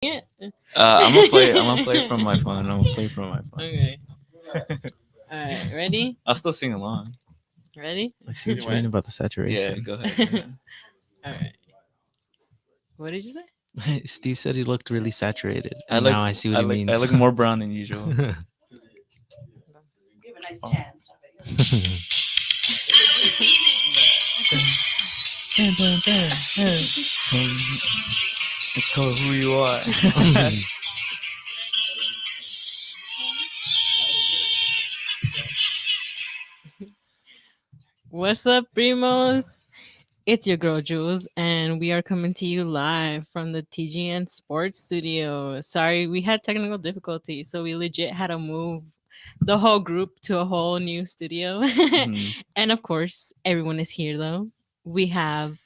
it? I'm gonna play from my phone. I'm gonna play from my phone. Okay. All right. Ready? I'll still sing along. Ready? I see what You you mean went? about the Yeah, saturation. go ahead. Go ahead. All right. What did you say? Steve said he looked really saturated, I and look, now I see what he I means. look more brown than usual. Give a nice Oh. tan. Stop it. It's called Who You Are. What's up, Primos? It's your girl Jules, and we are coming to you live from the TGN Sports Studio. Sorry, we had technical difficulties, so we legit had to move the whole group to a whole new studio. Mhm. And of course, everyone is here though. We have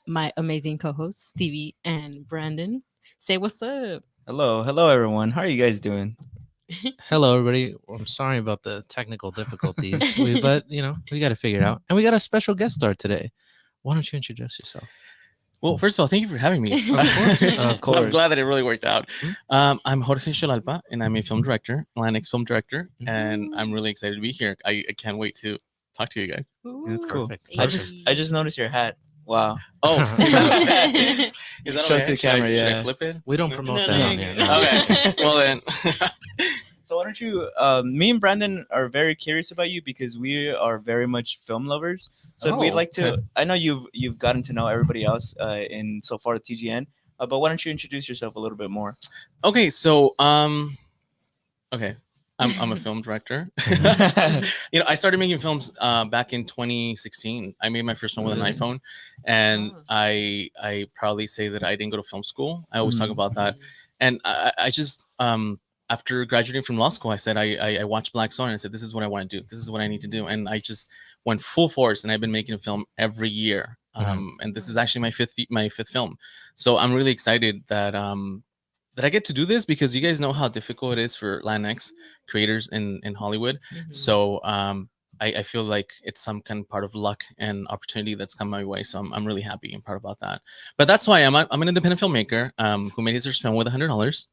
my amazing co-hosts Stevie and Brandon. Say what's up. Hello everyone. How are you guys doing? Hello, everybody. I'm sorry about the technical difficulties, but we got to figure it out, and we got a special guest star today. Why don't you introduce yourself? Well, first of all, thank you for having me. Of course. I'm glad that it really worked out. I'm Jorge Xolalpa, and I'm a film director, Atlantic's film director, and I'm really excited to be here. I can't wait to talk to you guys. That's cool. Perfect. I just noticed your hat. Wow. Oh, is that okay? Is that Show it okay? to the camera, Should I yeah. flip it? We don't No? promote No, that no, on you're here. good. No. Okay. Well then. So why don't you? Me and Brandon are very curious about you because we are very much film lovers. So we'd Oh, like to. okay. I know you've gotten to know everybody else in so far the TGN, but why don't you introduce yourself a little bit more? Okay, so okay. I'm a film director. I started making films back in 2016. I made my first one with an Really? iPhone, and Oh. I proudly say that I didn't go to film school. I always talk Mhm. about that, and I just after graduating from law school, I said I watched Black Swan and I said this is what I want to do. This is what I need to do, and I just went full force. And I've been making a film every year. And this is actually my fifth film, so I'm really excited that I get to do this because you guys know how difficult it is for Latinx creators in Hollywood. Mhm. So I feel like it's some kind of part of luck and opportunity that's come my way. So I'm really happy and proud about that. But that's why I'm an independent filmmaker who made his first film with $100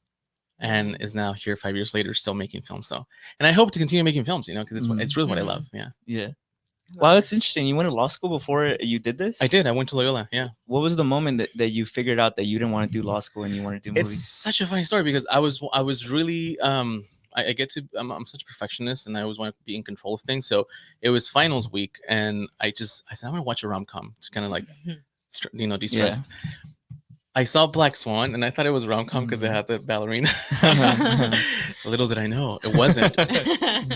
and is now here 5 years later still making films. So and I hope to continue making films, because it's really what I Mhm. love. Yeah, Yeah. Wow, it's interesting. You went to law school before you did this. I did. I went to Loyola. Yeah. What was the moment that you figured out that you didn't want to do law school and you wanted to do It's movies? such a funny story because I was really I get to I'm such a perfectionist and I always want to be in control of things. So it was finals week and I said I'm gonna watch a rom com to kind of like de-stress. I saw Black Swan and I thought it was rom com because it had the ballerina. Little did I know it wasn't.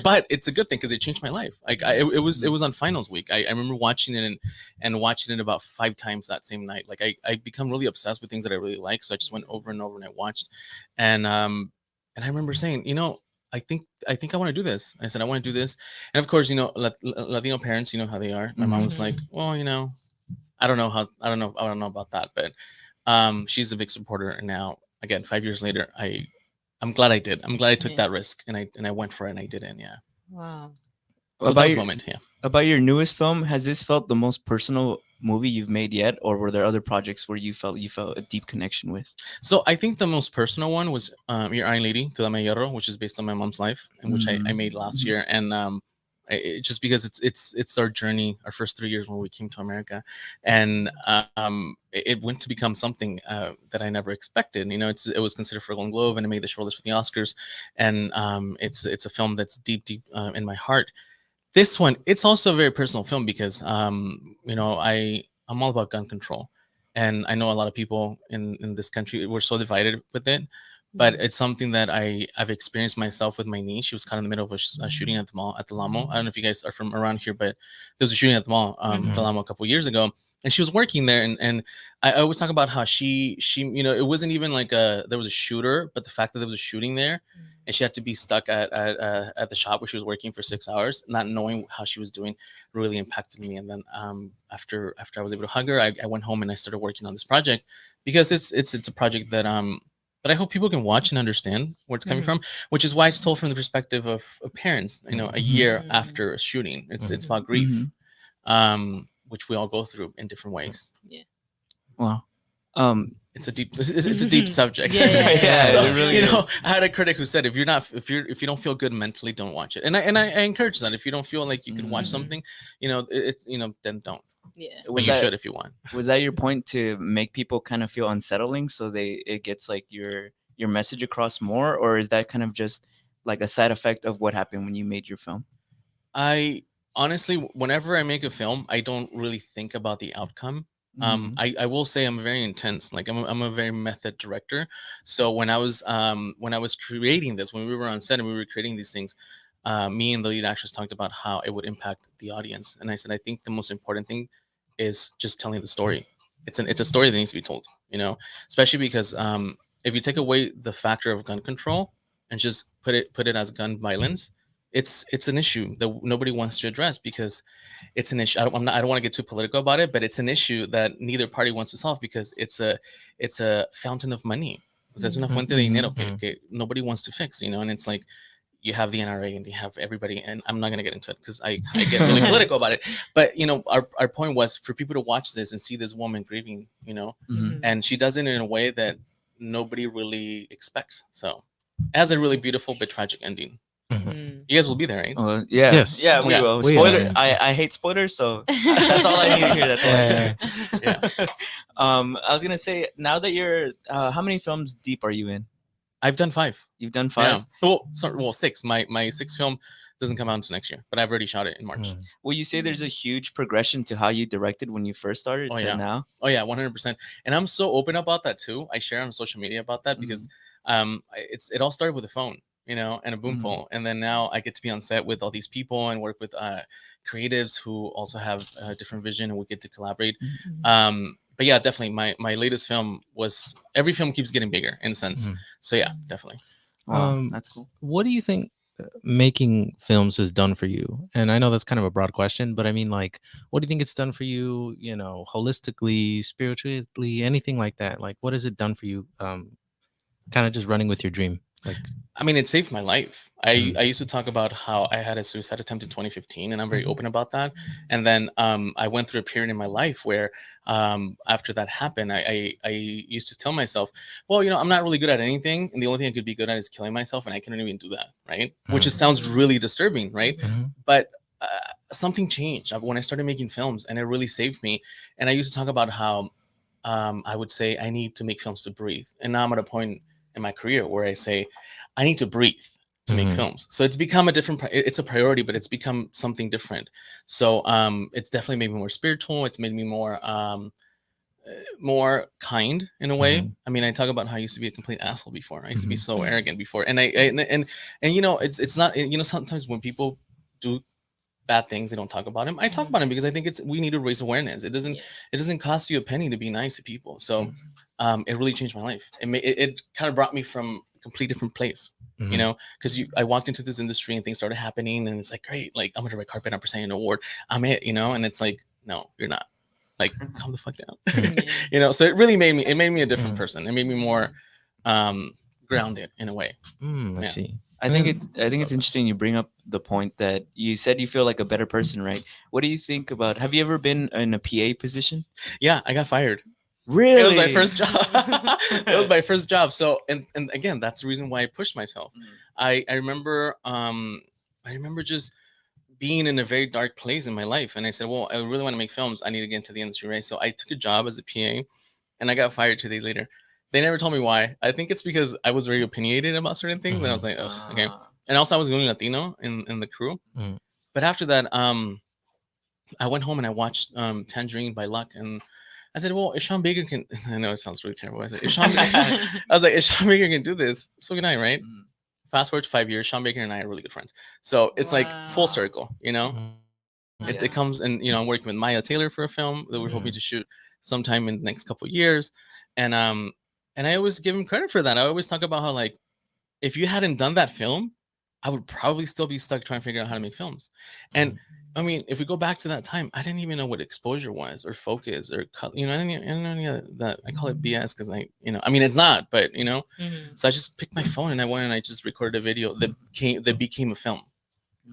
But it's a good thing because it changed my life. Like it was on finals week. I remember watching it and watching it about 5 times that same night. Like I become really obsessed with things that I really like. So I just went over and over and I watched, and I remember saying, I think I want to do this. I said I want to do this, and of course, Latino parents, you know how they are. My mom was like, well, I don't know about that, but she's a big supporter. And now again, 5 years later, I'm glad I did. I'm glad I took Yeah. that risk and I went for it and I did it. Yeah. Wow. So that about was the your moment. Yeah. about your newest film, has this felt the most personal movie you've made yet, or were there other projects where you felt a deep connection with? So I think the most personal one was Your Iron Lady, Te Dame Hierro, which is based on my mom's life and which I made last year. And just because it's our journey, our first 3 years when we came to America, and it went to become something that I never expected. It was considered for a Golden Globe and it made the shortlist for the Oscars, and it's a film that's deep in my heart. This one, it's also a very personal film because I'm all about gun control, and I know a lot of people in this country we're so divided with it, but it's something that I've experienced myself with my niece. She was caught in the middle of a shooting at the mall at the Lamo. I don't know if you guys are from around here, but there was a shooting at the mall, the Lamo, a couple years ago, and she was working there, and I always talk about how she it wasn't even like there was a shooter, but the fact that there was a shooting there and she had to be stuck at the shop where she was working for 6 hours, not knowing how she was doing, really impacted me. And then after I was able to hug her, I went home and I started working on this project because it's a project that I hope people can watch and understand where it's coming from, which is why it's told from the perspective of parents. A year after a shooting, it's about grief, which we all go through in different ways. Yeah. Wow. it's a deep subject. Yeah. Yeah, So, it really is. I had a critic who said, if you don't feel good mentally, don't watch it. And I encourage that. If you don't feel like you could watch Mhm. something, it's then don't. Yeah. But Was you that should if you want. was that your point, to make people kind of feel unsettling, so it gets like your message across more, or is that kind of just like a side effect of what happened when you made your film? I honestly, whenever I make a film, I don't really think about the outcome. Mhm. I will say I'm very intense. Like I'm a very method director. So when I was creating this, when we were on set and we were creating these things, me and the lead actress talked about how it would impact the audience. And I said, I think the most important thing is just telling the story. It's a story that needs to be told. Especially because if you take away the factor of gun control and just put it as gun violence, it's an issue that nobody wants to address, because it's an issue. I don't want to get too political about it, but it's an issue that neither party wants to solve, because it's a fountain of money. O sea, es una fuente de dinero que nobody wants to fix, and it's like you have the NRA and you have everybody, and I'm not going to get into it because I get really political about it. But our point was for people to watch this and see this woman grieving, Mhm. and she does it in a way that nobody really expects. So it has a really beautiful but tragic ending. Mm. You guys will be there, right? Yeah, Yes. yeah, we Yeah. will. We Spoiler. are. I hate spoilers, so that's all I need to hear. That's all I need to hear. Yeah. I was gonna say, now that you're, how many films deep are you in? I've done 5. You've done 5. Yeah. Well, 6. My sixth film doesn't come out until next year, but I've already shot it in March. Will you say there's a huge progression to how you directed when you first started Oh, to yeah. now? Oh yeah, 100%. And I'm so open about that too. I share on social media about that because it all started with a phone, and a boom Mhm. pole, and then now I get to be on set with all these people and work with creatives who also have a different vision, and we get to collaborate. But yeah, definitely my latest film was, every film keeps getting bigger in a sense. Mhm. So yeah, definitely. Wow, that's cool. What do you think making films has done for you? And I know that's kind of a broad question, but I mean, like, what do you think it's done for you, holistically, spiritually, anything like that? Like, what has it done for you? Kind of just running with your dream. Like, I mean, it saved my life. I Mm. used to talk about how I had a suicide attempt in 2015, and I'm very Mhm. open about that. And then I went through a period in my life where after that happened, I used to tell myself, well, I'm not really good at anything, and the only thing I could be good at is killing myself, and I couldn't even do that, right? Which just sounds really disturbing, right? Mhm. But something changed when I started making films, and it really saved me. And I used to talk about how I would say I need to make films to breathe, and now I'm at a point in my career where I say I need to breathe to make Mhm. films. So it's become a different it's a priority, but it's become something different. So it's definitely made me more spiritual. It's made me more kind in a way. Mhm. I mean, I talk about how I used to be a complete asshole before. I used to be Mhm. so arrogant before, and it's not, sometimes when people do bad things, they don't talk about them. I talk about them because I think we need to raise awareness. It doesn't cost you a penny to be nice to people. So it really changed my life. It kind of brought me from a complete different place, Mhm. because I walked into this industry and things started happening, and it's like, great, like I'm gonna red carpet, I'm presenting an award, I'm it, and it's like, no, you're not. Like, calm the fuck down. So it really made me a different person. It made me more grounded in a way. I Yeah. see. I think it's interesting you bring up the point that you said you feel like a better person, right? What do you think about? Have you ever been in a PA position? Yeah, I got fired. Really? It was my first job. It was my first job. So, and again, that's the reason why I pushed myself. I remember just being in a very dark place in my life, and I said, well, I really want to make films. I need to get into the industry, right? So I took a job as a PA, and I got fired 2 days later. They never told me why. I think it's because I was very opinionated about certain things, and I was like, ugh, okay. And also, I was the only Latino in the crew. But after that, I went home and I watched Tangerine by Luck, and I said, well, if Sean Baker can, I know it sounds really terrible. I said, I was like, if Sean Baker can do this, so can I, right? Fast forward to 5 years, Sean Baker and I are really good friends. So it's like full circle, Mhm. It comes, and I'm working with Maya Taylor for a film that we're hoping to shoot sometime in the next couple of years. And I always give him credit for that. I always talk about how, like, if you hadn't done that film, I would probably still be stuck trying to figure out how to make films. And I mean, if we go back to that time, I didn't even know what exposure was, or focus, or I didn't know any of that. I call it BS because I mean, it's not, but so I just picked my phone and I went and I just recorded a video that became a film.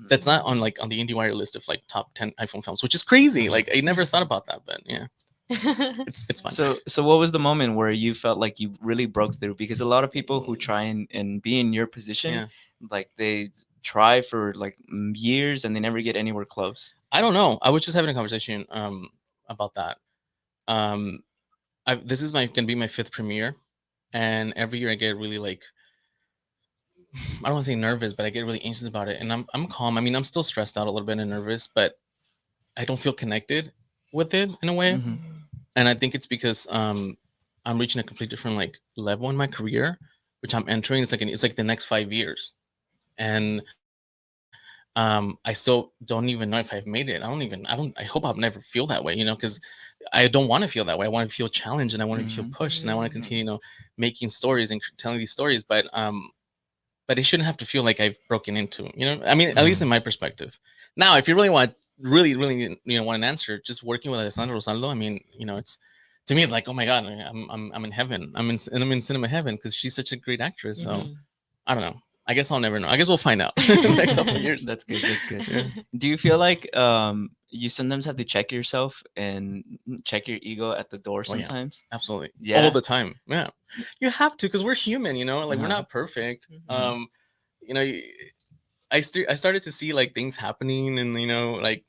That's not on the IndieWire list of like top 10 iPhone films, which is crazy. Like, I never thought about that, but yeah. It's fun. So what was the moment where you felt like you really broke through? Because a lot of people who try and be in your position, Yeah. like they try for like years and they never get anywhere close. I don't know. I was just having a conversation about that. Um, this is my gonna be my fifth premiere, and every year I get really like I don't want to say nervous, but I get really anxious about it. And I'm calm. I mean, I'm still stressed out a little bit and nervous, but I don't feel connected with it in a way. Hmm. And I think it's because I'm reaching a completely different like level in my career, which I'm entering. It's like the next 5 years, and I still don't even know if I've made it. I don't. I hope I'll never feel that way, because I don't want to feel that way. I want to feel challenged and I want to feel Hmm. pushed and I want to continue, making stories and telling these stories. But it shouldn't have to feel like I've broken into, I mean, at least in my perspective. Now, if you really want, really, want an answer, just working with Alessandro Rosaldo, I mean, it's, to me, it's like, oh my God, I'm in heaven. I'm in cinema heaven because she's such a great actress. So I don't know. I guess I'll never know. I guess we'll find out in the next couple of years. That's good. That's good. Yeah. Do you feel like you sometimes have to check yourself and check your ego at the door Oh yeah, sometimes? absolutely. Yeah. All the time. Yeah. You have to, because we're human, like we're Uh-huh. not perfect. Mhm. You know, I started to see like things happening and, like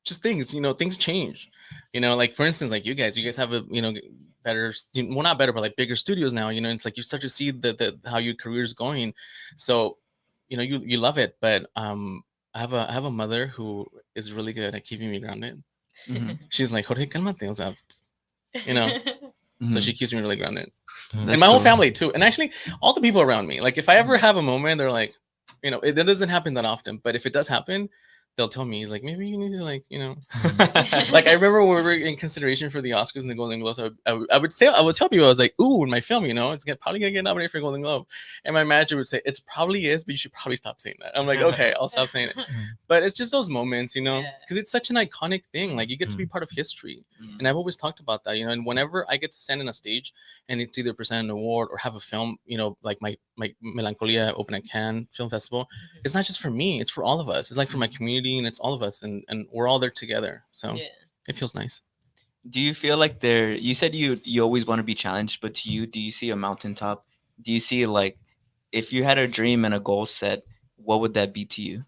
just things, things change. Like for instance, like you guys have a, better, well, not better, but like bigger studios now, it's like you start to see the how your career is going. So, you love it. But I have a mother who is really good at keeping me grounded. Hmm. She's like, Jorge, calmate, o sea, you know, so she keeps me really grounded. And That's my whole cool. family too. And actually all the people around me. Like if I ever have a moment, they're like, it doesn't happen that often, but if it does happen, they'll tell me, he's like, maybe you need to like, like I remember when we were in consideration for the Oscars and the Golden Globes, I would tell people, I was like, ooh, in my film, probably gonna get nominated for a Golden Globe. And my manager would say, it probably is, but you should probably stop saying that. I'm like, okay, I'll stop saying it. But it's just those moments, because it's such an iconic thing. Like you get to be part of history. Mm. And I've always talked about that, and whenever I get to stand on a stage and it's either present an award or have a film, like my Melancholia Open at Cannes Film Festival, it's not just for me, it's for all of us. It's like for my community and it's all of us, and we're all there together. So Yeah. it feels nice. Do you feel like you said you always want to be challenged, but to you, do you see a mountaintop? Do you see like if you had a dream and a goal set, what would that be to you?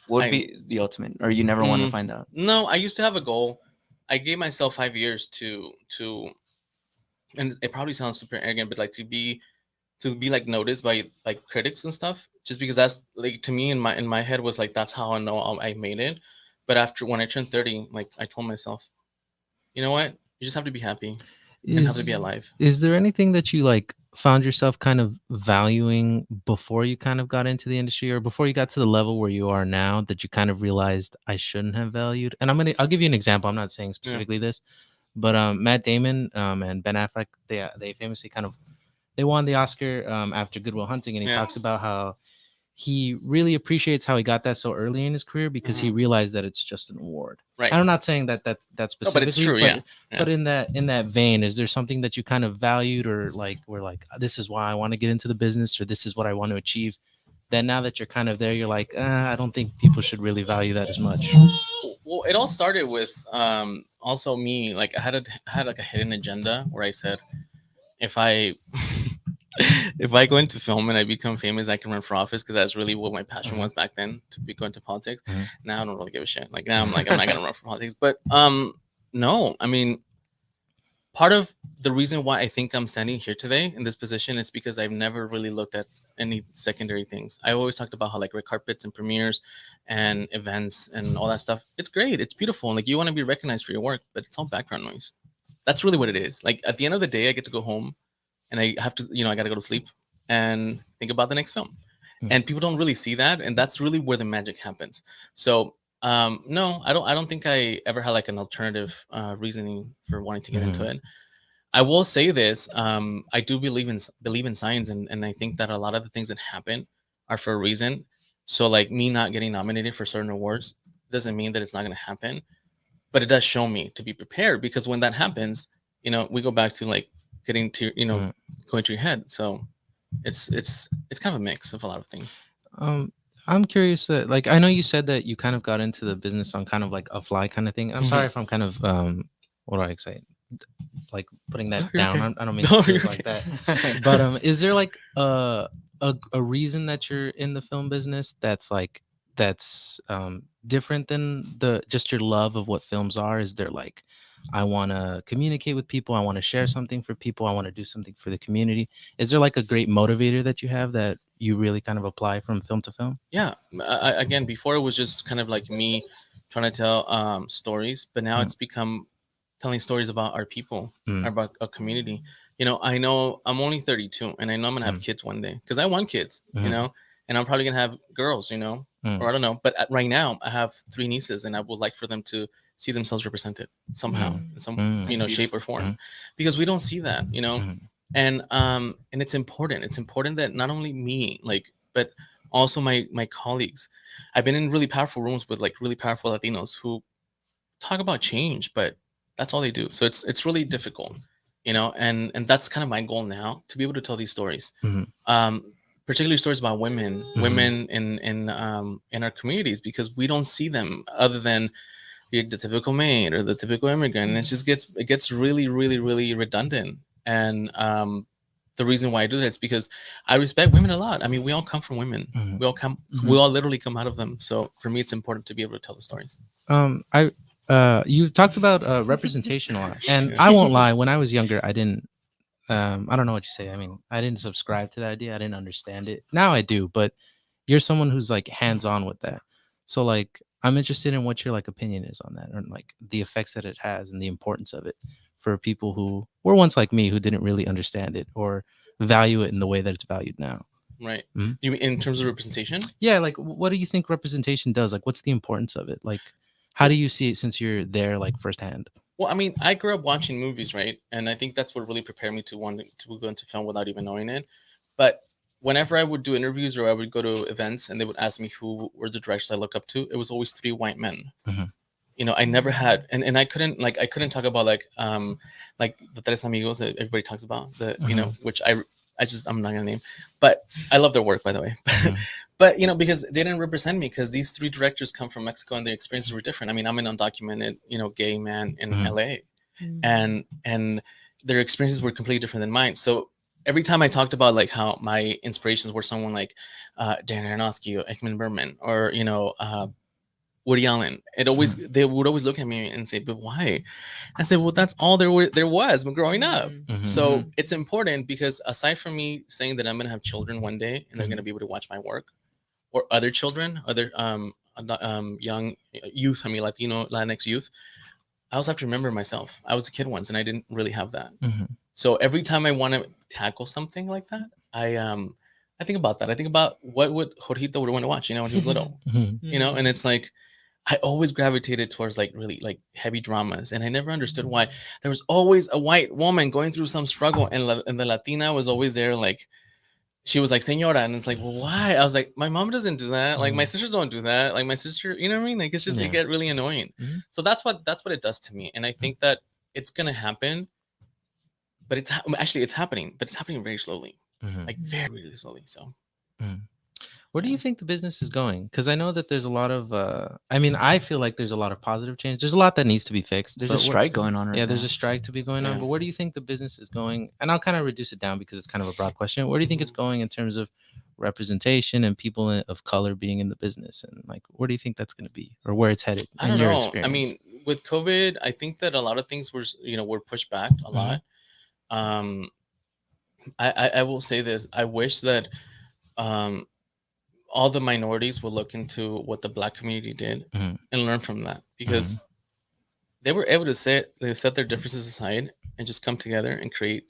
What would I be the ultimate, or you never want to find out? No, I used to have a goal. I gave myself 5 years to, and it probably sounds super arrogant, but like to be like noticed by like critics and stuff, just because that's like to me in my head was like that's how I know I made it. But after when I turned 30, like I told myself, you know what, you just have to be happy and have to Is be alive. is there anything that you like found yourself kind of valuing before you kind of got into the industry or before you got to the level where you are now that you kind of realized I shouldn't have valued? And I'll give you an example. I'm not saying Yeah. specifically this, but Matt Damon and Ben Affleck, they famously kind of they won the Oscar after Good Will Hunting, and he Yeah. talks about how he really appreciates how he got that so early in his career because he Mhm. realized that it's just an award. Right. And I'm not saying that's No, but it's specifically, true. Yeah. but in that vein, is there something that you kind of valued or like were like this is why I want to get into the business or this is what I want to achieve? Then now that you're kind of there, you're like, I don't think people should really value that as much. Well, it all started with also me, like I had like a hidden agenda where I said if I if I go into film and I become famous, I can run for office, because that's really what my passion was back then, to be going to politics. Mhm. Now I don't really give a shit. Like now I'm like I'm not gonna run for politics. But no, I mean, part of the reason why I think I'm standing here today in this position is because I've never really looked at any secondary things. I always talked about how like red carpets and premieres and events and all that stuff. It's great. It's beautiful. And like you want to be recognized for your work, but it's all background noise. That's really what it is. Like at the end of the day, I get to go home and I have to, I got to go to sleep and think about the next film. Mm. And people don't really see that, and that's really where the magic happens. So no, I don't think I ever had like an alternative reasoning for wanting to get into it. I will say this: I do believe in science, and I think that a lot of the things that happen are for a reason. So like me not getting nominated for certain awards doesn't mean that it's not going to happen, but it does show me to be prepared, because when that happens, we go back to like getting to Mhm. going to your head. So it's kind of a mix of a lot of things. Um, I'm curious that I know you said that you kind of got into the business on kind of like a fly kind of thing. I'm sorry if I'm kind of what do I say? Like putting No, that you're down. okay. I don't mean No, to do you're it like okay. that. But is there like a reason that you're in the film business that's like that's different than the just your love of what films are? Is there like I want to communicate with people, I want to share something for people, I want to do something for the community? Is there like a great motivator that you have that you really kind of apply from film to film? Yeah. Again, before it was just kind of like me trying to tell stories, but now Mm. it's become telling stories about our people, Mm. about a community. I know I'm only 32, and I know I'm gonna have Mm. kids one day because I want kids. Mhm. And I'm probably gonna have girls. Or Mm. I don't know. But right now, I have three nieces, and I would like for them to see themselves represented somehow, Mm. in some Mm. That's shape or beautiful. form, Mhm. because we don't see that. Mhm. And it's important. It's important that not only me, like, but also my colleagues. I've been in really powerful rooms with like really powerful Latinos who talk about change, but that's all they do. So it's really difficult, and that's kind of my goal now, to be able to tell these stories, Mhm. um, particularly stories about women, Mhm. in our communities, because we don't see them other than the typical maid or the typical immigrant. And it gets really, really, really redundant. And the reason why I do that is because I respect women a lot. I mean, we all come from women. Mhm. We all literally come out of them. So for me, it's important to be able to tell the stories. I you talked about representation a lot, and Yeah. I won't lie. When I was younger, I didn't. I don't know what you say. I mean, I didn't subscribe to that idea. I didn't understand it. Now I do, but you're someone who's like hands on with that. So like, I'm interested in what your like opinion is on that, or like the effects that it has and the importance of it for people who were once like me who didn't really understand it or value it in the way that it's valued now. Right. Mhm. You mean in terms of representation? Yeah, like what do you think representation does? Like, what's the importance of it? Like, how do you see it since you're there like firsthand? Well, I mean, I grew up watching movies, right? And I think that's what really prepared me to want to go into film without even knowing it. But whenever I would do interviews or I would go to events and they would ask me who were the directors I look up to, it was always three white men. Mhm. I never had, and I couldn't talk about like the Tres Amigos that everybody talks about, Mhm. which I'm not gonna name, but I love their work, by the way. Mhm. But because they didn't represent me, because these three directors come from Mexico and their experiences were different. I mean, I'm an undocumented gay man in Mhm. LA, and their experiences were completely different than mine. So every time I talked about like how my inspirations were someone like Dan Aronofsky or Ekman Berman or Woody Allen, they would always look at me and say, "But why?" I said, "Well, that's all there was when growing up." Mhm. So it's important because aside from me saying that I'm gonna have children one day and they're Mhm. gonna be able to watch my work, or other children, other young youth, I mean Latino Latinx youth, I also have to remember myself. I was a kid once and I didn't really have that. Mhm. So every time I want to tackle something like that, I think about that. I think about what would Jorgito would want to watch, when he was little, Mhm. and it's like I always gravitated towards like really like heavy dramas, and I never understood why. There was always a white woman going through some struggle, and the Latina was always there, like she was like "Señora," and it's like, well, why? I was like, my mom doesn't do that. Like my Mhm. sisters don't do that. Like my sister, you know what I mean? Like it's just it Yeah. get really annoying. Mhm. So that's what it does to me, and I think that it's gonna happen, but actually it's happening, but it's happening very slowly, Mhm. like very really slowly. So Mhm. Where do yeah. you think the business is going? Because I know that there's a lot of, I mean, I feel like there's a lot of positive change. There's a lot that needs to be fixed. There's a But where, strike going on right yeah, there's now. a strike to be going on. Yeah. But where do you think the business is going? And I'll kind of reduce it down because it's kind of a broad question. Where do you think it's going in terms of representation and people of color being in the business? And like, where do you think that's going to be or where it's headed I in don't your know. I experience? mean, with COVID, I think that a lot of things were pushed back a Mhm. lot. Um, I will say this. I wish that um, all the minorities would look into what the Black community did Mhm. and learn from that, because Mhm. they were able to set their differences aside and just come together and create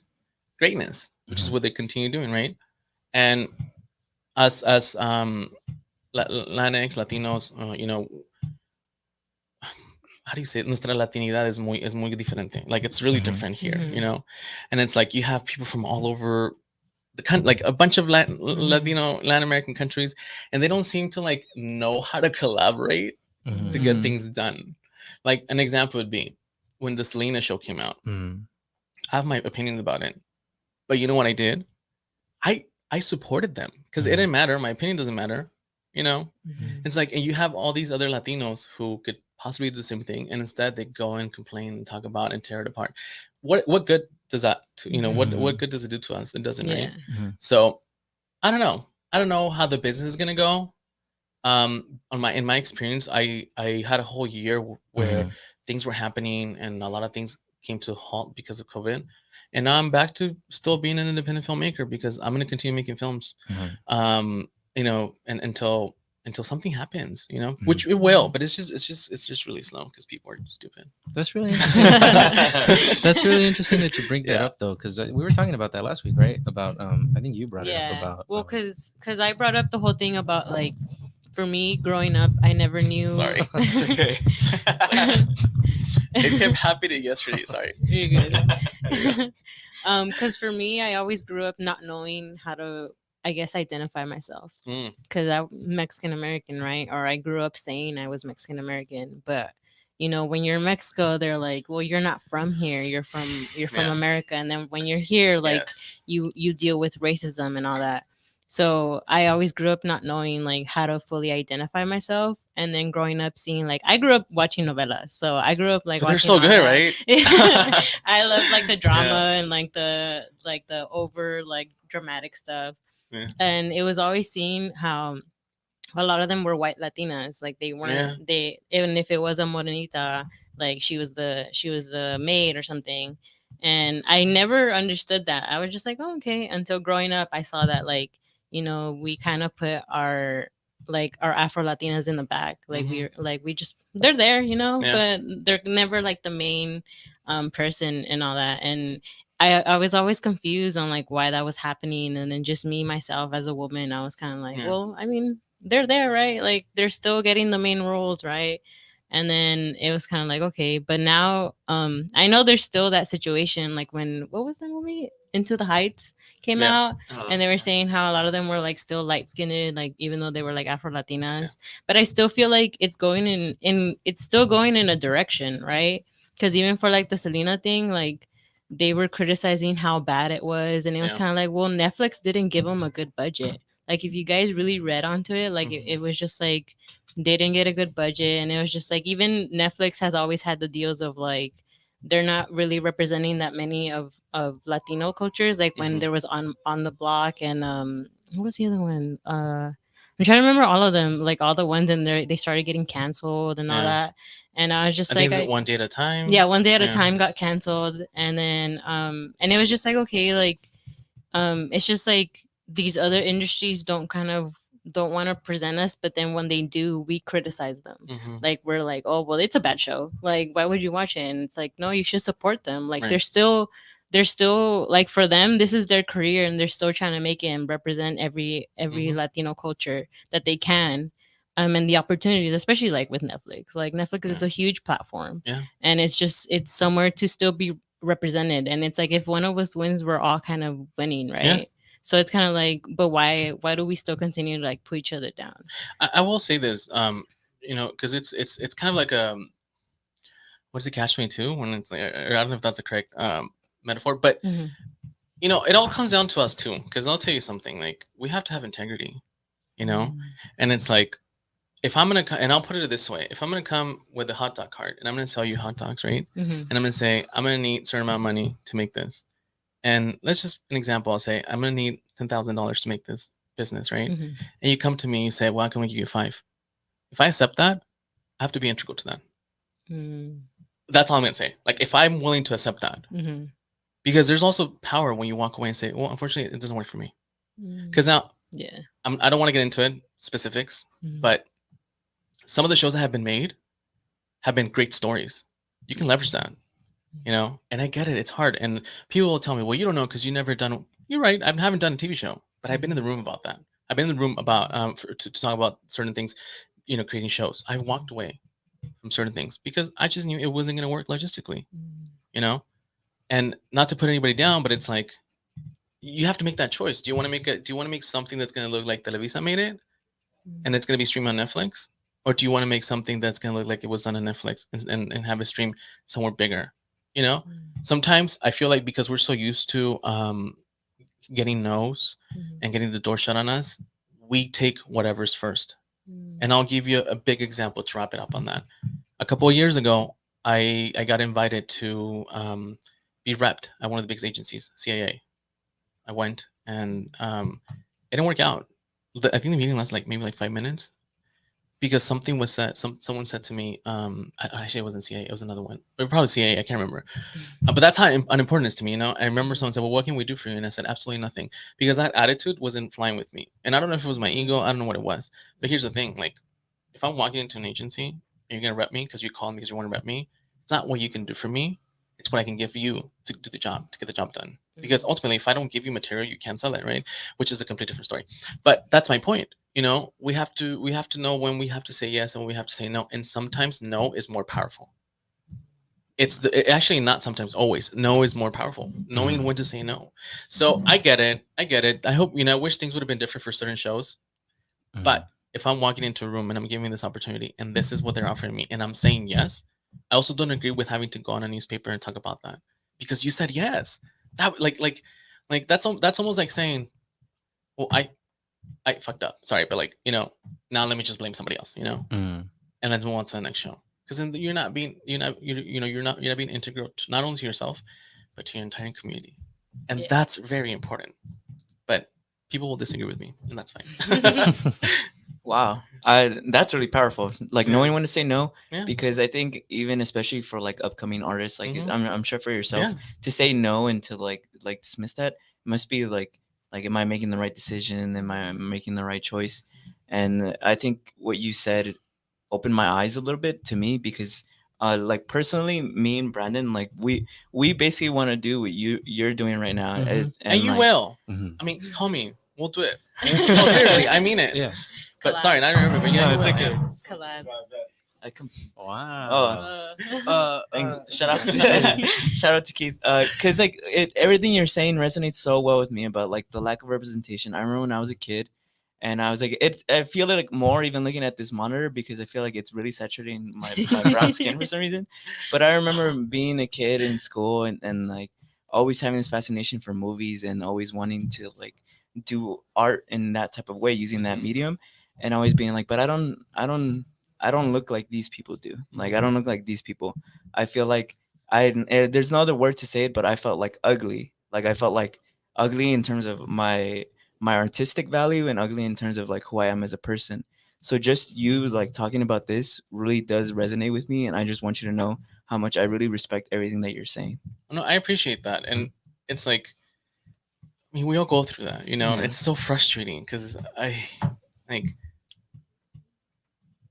greatness, which is Mhm. what they continue doing, right? And as Latinx Latinos, how do you say it? Nuestra Latinidad es muy diferente. Like it's really Mhm. different here, and it's like you have people from all over like a bunch of Latin American countries, and they don't seem to like know how to collaborate to get Mhm. things done. Like an example would be when the Selena show came out. Mhm. I have my opinions about it, but you know what I did? I supported them because it Mhm. didn't matter. My opinion doesn't matter. You know, Mhm. it's like, and you have all these other Latinos who could possibly do the same thing, and instead they go and complain and talk about and tear it apart. What good does that to, what good does it do to us? It doesn't, right? Yeah. So I don't know. I don't know how the business is gonna go. On my in my experience, I had a whole year where things were happening and a lot of things came to a halt because of COVID, and now I'm back to still being an independent filmmaker because I'm gonna continue making films. Um, and until something happens, which it will, but it's just really slow because people are stupid. That's really interesting. That's really interesting that you bring that Yeah. up, though, because we were talking about that last week, right? About I think you brought it up Yeah. about Well, cause I brought up the whole thing about like, for me growing up, I never knew. Sorry. Okay. It kept happening yesterday. Sorry. You're good. There you go. Cause for me, I always grew up not knowing how to, I guess, identify myself. Mm. Cause I'm Mexican American, right? Or I grew up saying I was Mexican American, but when you're in Mexico, they're like, well, you're not from here. You're from Yeah. America. And then when you're here, like Yes. you deal with racism and all that. So I always grew up not knowing like how to fully identify myself, and then growing up seeing like I grew up watching novelas, so I grew up like But they're watching so all good, that. right? I love like the drama Yeah. and like the over like dramatic stuff, Yeah. and it was always seeing how a lot of them were white Latinas. Like they weren't they even if it was a morenita, like she was the maid or something. And I never understood that. I was just like, oh, okay. Until growing up, I saw that like, we kind of put our Afro Latinas in the back. Like we just they're there, Yeah. but they're never like the main person and all that. And I was always confused on like why that was happening. And then just me myself as a woman, I was kind of like, Yeah. well, I mean, they're there, right? Like they're still getting the main roles, right? And then it was kind of like, okay, but now I know there's still that situation, like when what was that movie? Into the Heights came Yeah. out, and they were saying how a lot of them were like still light skinned, like even though they were like Afro Latinas. Yeah. But I still feel like it's going in it's still going in a direction, right? Because even for like the Selena thing, like they were criticizing how bad it was, and it was Yeah. kind of like, well, Netflix didn't give them a good budget. Like if you guys really read onto it, like Mhm. it was just like they didn't get a good budget, and it was just like even Netflix has always had the deals of like they're not really representing that many of Latino cultures. Like when Mhm. there was on the block and what was the other one? I'm trying to remember all of them, like all the ones in there. They started getting canceled and all Yeah. that, and I was just I like, think it's One Day at a Time. yeah, One Day at a Yeah. Time got canceled, and then and it was just like, okay, like it's just like these other industries don't want to present us, but then when they do, we criticize them. Mhm. Like we're like, oh well, it's a bad show, like why would you watch it? And it's like, no, you should support them. Like Right. they're still like, for them, this is their career, and they're still trying to make it and represent every Mhm. Latino culture that they can. And the opportunities, especially like with Netflix. Like Netflix is Yeah. a huge platform, Yeah. and it's somewhere to still be represented. And it's like if one of us wins, we're all kind of winning, right? Yeah. So it's kind of like, but why do we still continue to like put each other down? I will say this, because it's kind of like what is it, catch 22, when it's like, I don't know if that's the correct metaphor, but Mhm. it all comes down to us too. Because I'll tell you something, like we have to have integrity, and it's like if I'm gonna and I'll put it this way: if I'm gonna come with a hot dog cart and I'm gonna sell you hot dogs, right? Mhm. And I'm gonna say I'm gonna need a certain amount of money to make this, and let's just an example. I'll say I'm gonna need $10,000 to make this business, right? Mhm. And you come to me and you say, well, I can only give you 5. If I accept that, I have to be integral to that. Mhm. That's all I'm gonna say. Like if I'm willing to accept that, Mhm. because there's also power when you walk away and say, well, unfortunately, it doesn't work for me. Mhm. Because now Yeah. I don't want to get into it specifics, Mhm. but some of the shows that have been made have been great stories. You can leverage that, and I get it. It's hard, and people will tell me, well, you don't know because you never done. You're right. I haven't done a TV show, but I've been in the room about that. I've been in the room about to talk about certain things, creating shows. I walked away from certain things because I just knew it wasn't going to work logistically, Mhm. and not to put anybody down, but it's like you have to make that choice. Do you want to make something that's going to look like Televisa made it and it's going to be streamed on Netflix, or do you want to make something that's going to look like it was done on Netflix and have it stream somewhere bigger? Sometimes I feel like because we're so used to getting no's Mhm. and getting the door shut on us, we take whatever's first. Mhm. And I'll give you a big example to wrap it up on that. A couple of years ago, I got invited to be repped at one of the biggest agencies, CIA. I went, and it didn't work out. I think the meeting lasted like maybe like 5 minutes, because something was said. Someone said to me, actually it wasn't CIA, it was another one, but probably CIA. I can't remember. But that's how unimportant it is to me. I remember someone said, "Well, what can we do for you?" And I said, "Absolutely nothing," because that attitude wasn't flying with me. And I don't know if it was my ego. I don't know what it was. But here's the thing: like, if I'm walking into an agency and you're gonna rep me because you called me because you want to rep me, it's not what you can do for me. It's what I can give you to do the job, to get the job done. Because ultimately, if I don't give you material, you can't sell it, right? Which is a completely different story. But that's my point. We have to know when we have to say yes and when we have to say no. And sometimes no is more powerful. Actually not sometimes, always. No is more powerful. Knowing when to say no. So I get it. I hope, I wish things would have been different for certain shows. But if I'm walking into a room and I'm giving this opportunity and this is what they're offering me and I'm saying yes, I also don't agree with having to go on a newspaper and talk about that because you said yes. That like that's almost like saying, well, I fucked up. Sorry, but now let me just blame somebody else, and let's move on to the next show. Because then you're not being integral to, not only to yourself, but to your entire community, and that's very important. But people will disagree with me, and that's fine. Wow, that's really powerful. Like Yeah. knowing when to say no, Yeah. because I think even especially for like upcoming artists, like Mhm. I'm sure for yourself Yeah. to say no and to like dismiss that must be like am I making the right decision? Am I making the right choice? And I think what you said opened my eyes a little bit to me because like personally me and Brandon like we basically want to do what you're doing right now Mhm. And you like will. Mhm. I mean, call me. We'll do it. No, seriously, I mean it. Yeah. But sorry, not everybody. But yeah, No, you it's will. okay. Yeah. Collab. I com- Wow. thanks. Shout out shout out to Keith because like everything you're saying resonates so well with me about like the lack of representation. I remember when I was a kid and I was like I feel like more even looking at this monitor because I feel like it's really saturating my brown skin for some reason. But I remember being a kid in school and like always having this fascination for movies and always wanting to like do art in that type of way using that Mhm. medium and always being like but I don't look like these people do. Like I don't look like these people. I feel like there's no other word to say it, but I felt like ugly. Like I felt like ugly in terms of my artistic value and ugly in terms of like who I am as a person. So just you like talking about this really does resonate with me and I just want you to know how much I really respect everything that you're saying. No, I appreciate that, and it's like, I mean, we all go through that, and Yeah. it's so frustrating because like,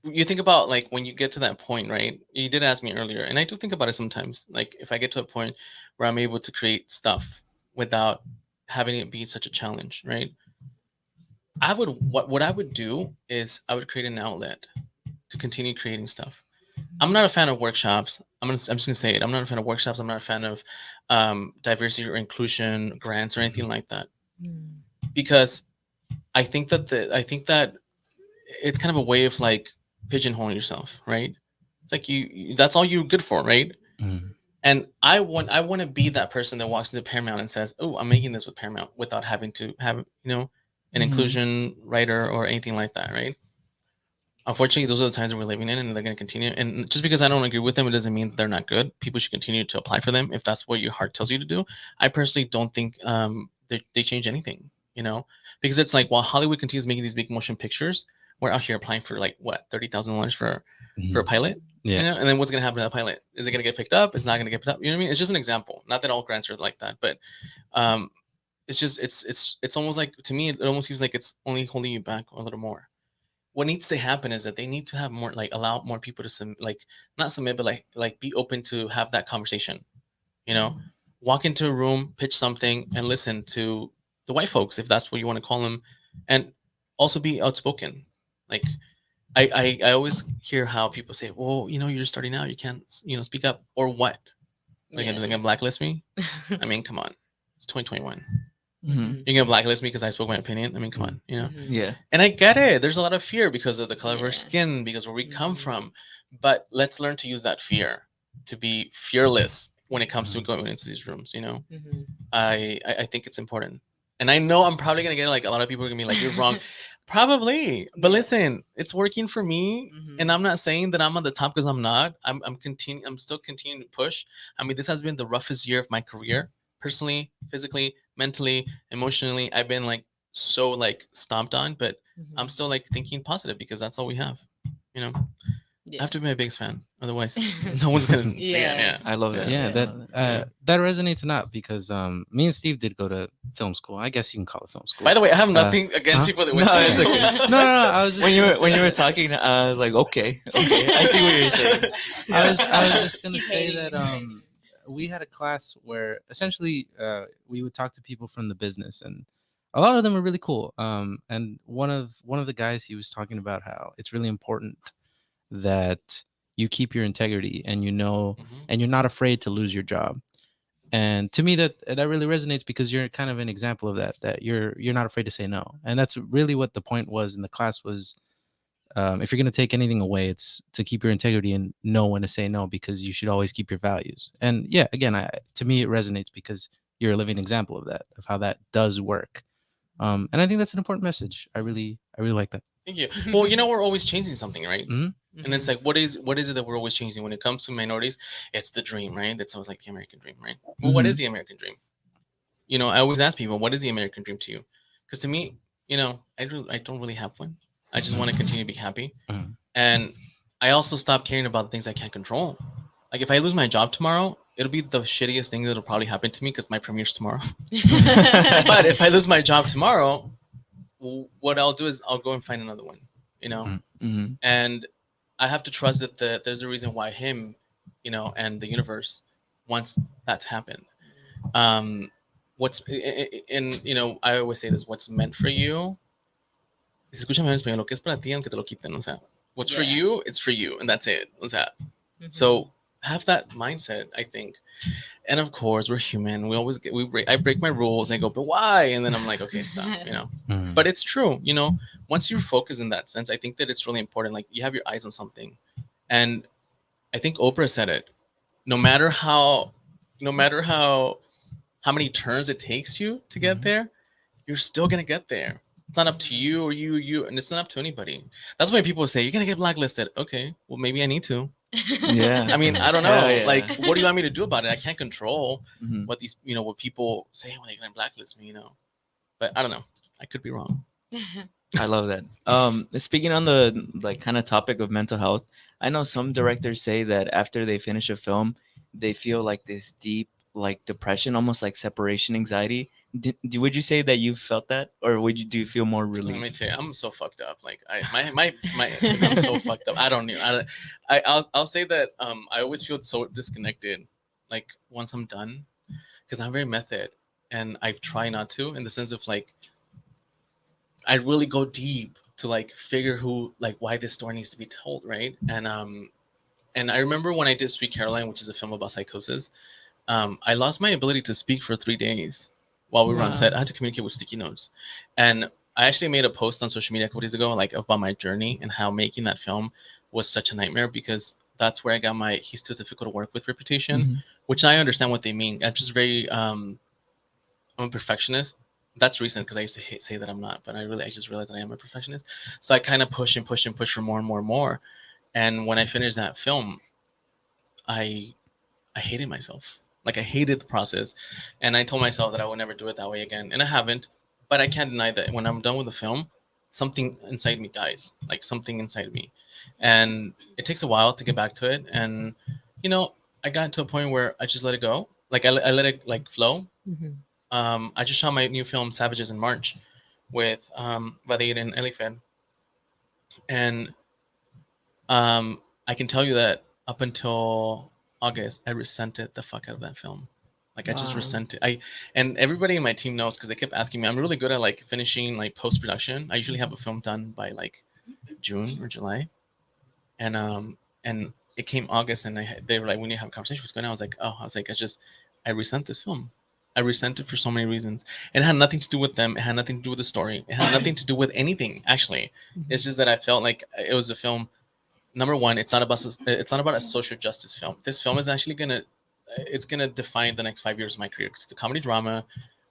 you think about like when you get to that point, right? You did ask me earlier, and I do think about it sometimes. Like if I get to a point where I'm able to create stuff without having it be such a challenge, right? What I would do is I would create an outlet to continue creating stuff. I'm not a fan of workshops. I'm just gonna say it. I'm not a fan of workshops. I'm not a fan of diversity or inclusion grants or anything like that, because I think that it's kind of a way of like pigeonholing yourself, right? It's like that's all you're good for, right? Mhm. And I want to be that person that walks into Paramount and says, "Oh, I'm making this with Paramount," without having to have an inclusion writer or anything like that, right? Unfortunately, those are the times that we're living in, and they're going to continue. And just because I don't agree with them, it doesn't mean they're not good. People should continue to apply for them if that's what your heart tells you to do. I personally don't think they change anything, because it's like while Hollywood continues making these big motion pictures, we're out here applying for like what $30,000 for a Mhm. pilot, Yeah. and then what's going to happen to that pilot? Is it going to get picked up? It's not going to get picked up. You know what I mean? It's just an example. Not that all grants are like that, but um, it's just it's almost like, to me, it almost seems like it's only holding you back a little more. What needs to happen is that they need to have more, like, allow more people to like not submit, but like be open to have that conversation, you know walk into a room, pitch something, and listen to the white folks, if that's what you want to call them, and also be outspoken. Like, I always hear how people say, well, you're just starting out, you can't speak up, or what? Like, Yeah. they're gonna blacklist me? I mean, come on, it's 2021. Mhm. You're gonna blacklist me because I spoke my opinion? I mean, come on, Yeah. And I get it. There's a lot of fear because of the color of our Yeah. skin, because where we come Mhm. from. But let's learn to use that fear to be fearless when it comes to Mhm. going into these rooms. Mhm. I think it's important. And I know I'm probably gonna get like a lot of people are gonna be like, "You're wrong," Probably, but Yeah. listen, it's working for me, and Mhm. I'm not saying that I'm on the top because I'm not. I'm still continuing to push. I mean, this has been the roughest year of my career, personally, physically, mentally, emotionally. I've been like so like stomped on, but I'm Mhm. still like thinking positive because that's all we have. You know, I have Yeah. to be my biggest fan, otherwise no one's gonna see it. Yeah. Yeah, I love yeah. that. Yeah, Yeah. I that love that. that resonates a lot because me and Steve did go to film school. I guess you can call it film school. By the way, I have Uh, nothing against huh? people that No, went to it's school. okay. No. I was just When you gonna were when you were say, talking, I was like, okay, I see what you're saying. I was just gonna He's say hating, that he's hating. we had a class where essentially we would talk to people from the business, and a lot of them were really cool. And one of the guys, he was talking about how it's really important that you keep your integrity, and Mhm. and you're not afraid to lose your job. And to me, that really resonates because you're kind of an example of that you're not afraid to say no. And that's really what the point was in the class was, if you're going to take anything away, it's to keep your integrity and know when to say no, because you should always keep your values. And yeah, again, to me it resonates because you're a living example of that, of how that does work. And I think that's an important message. I really like that. Thank you. Well, you know, we're always changing something, right? Hmm. And it's Mhm. like, what is it that we're always changing when it comes to minorities? It's the dream, right? That's always like the American dream, right? Well, what is Hmm. the American dream? You know, I always ask people, what is the American dream to you? Because to me, you know, I don't really have one. I just want to continue to be happy, Hmm. and I also stop caring about the things I can't control. Like if I lose my job tomorrow, it'll be the shittiest thing that'll probably happen to me because my premiere's tomorrow. But if I lose my job tomorrow, what I'll do is I'll go and find another one. You know, Hmm. and I have to trust that there's a reason why him, you know, and the universe wants that to happen. Um, what's and you know, I always say this: what's meant for you. Si escúchame en español, lo que es para ti, aunque te lo quiten, o sea, what's for Yeah. you, it's for you, and that's it. O sea, Mhm. so have that mindset, I think. And of course, we're human. We always get I break my rules. I go, but why? And then I'm like, okay, stop. You know. Hmm. But it's true. You know, once you're focused in that sense, I think that it's really important. Like you have your eyes on something, and I think Oprah said it. No matter how, no matter how many turns it takes you to get Hmm. there, you're still gonna get there. It's not up to you or you, and it's not up to anybody. That's why people say you're gonna get blacklisted. Okay, well maybe I need to. Yeah. I mean, I don't Hell know. yeah. Like, what do you want me to do about it? I can't control Hmm. what these, you know, what people say when they're gonna blacklist me. You know, but I don't know. I could be wrong. I love that. Speaking on the like kind of topic of mental health, I know some directors say that after they finish a film, they feel like this deep like depression, almost like separation anxiety. Would you say that you felt that, or would you do you feel more Let me relief? tell you, I'm so fucked up. Like my I'm so fucked up. I don't know. I'll say that I always feel so disconnected. Like once I'm done, because I'm very method, and I've tried not to in the sense of like I really go deep to like figure who like why this story needs to be told, right? And I remember when I did Sweet Caroline, which is a film about psychosis, I lost my ability to speak for 3 days while we were on set. Wow. I had to communicate with sticky notes, and I actually made a post on social media a couple days ago, like about my journey and how making that film was such a nightmare because that's where I got my "he's too difficult to work with" reputation, Hmm. which I understand what they mean. I'm just very I'm a perfectionist. That's recent because I used to say that I'm not, but I just realized that I am a perfectionist. So I kind of push and push and push for more and more and more. And when I finished that film, I I hated myself. Like I hated the process, and I told myself that I would never do it that way again, and I haven't. But I can't deny that when I'm done with the film, something inside me dies. Like something inside me, and it takes a while to get back to it. And you know, I got to a point where I just let it go. Like I let it like flow. Mhm. I just shot my new film Savages in March with Vadir and Elifed, and I can tell you that up until August, I resented the fuck out of that film. Like I just Wow. resented. And everybody in my team knows because they kept asking me. I'm really good at like finishing like post production. I usually have a film done by like June or July, and it came August, and they were like, "We need to have a conversation. What's going on?" I was like, "Oh, I was like, I resent this film. I resent it for so many reasons. It had nothing to do with them. It had nothing to do with the story. It had nothing to do with anything. Actually, it's Mhm. just that I felt like it was a film. Number one, it's not about a social justice film. This film is actually gonna define the next 5 years of my career because it's a comedy drama.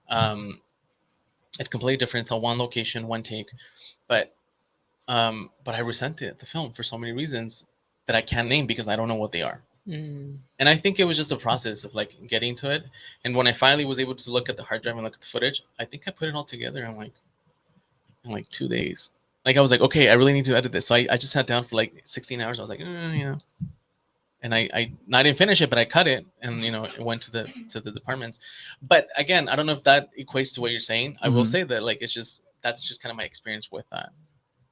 Um, It's completely different. It's a one location, one take, but I resented the film for so many reasons that I can't name because I don't know what they are. Mm. And I think it was just a process of like getting to it. And when I finally was able to look at the hard drive and look at the footage, I think I put it all together in like 2 days. Like I was like, okay, I really need to edit this. So I just sat down for like 16 hours. I was like, you know, and I didn't finish it, but I cut it, and you know, it went to the departments. But again, I don't know if that equates to what you're saying. I will say that like it's just that's just kind of my experience with that.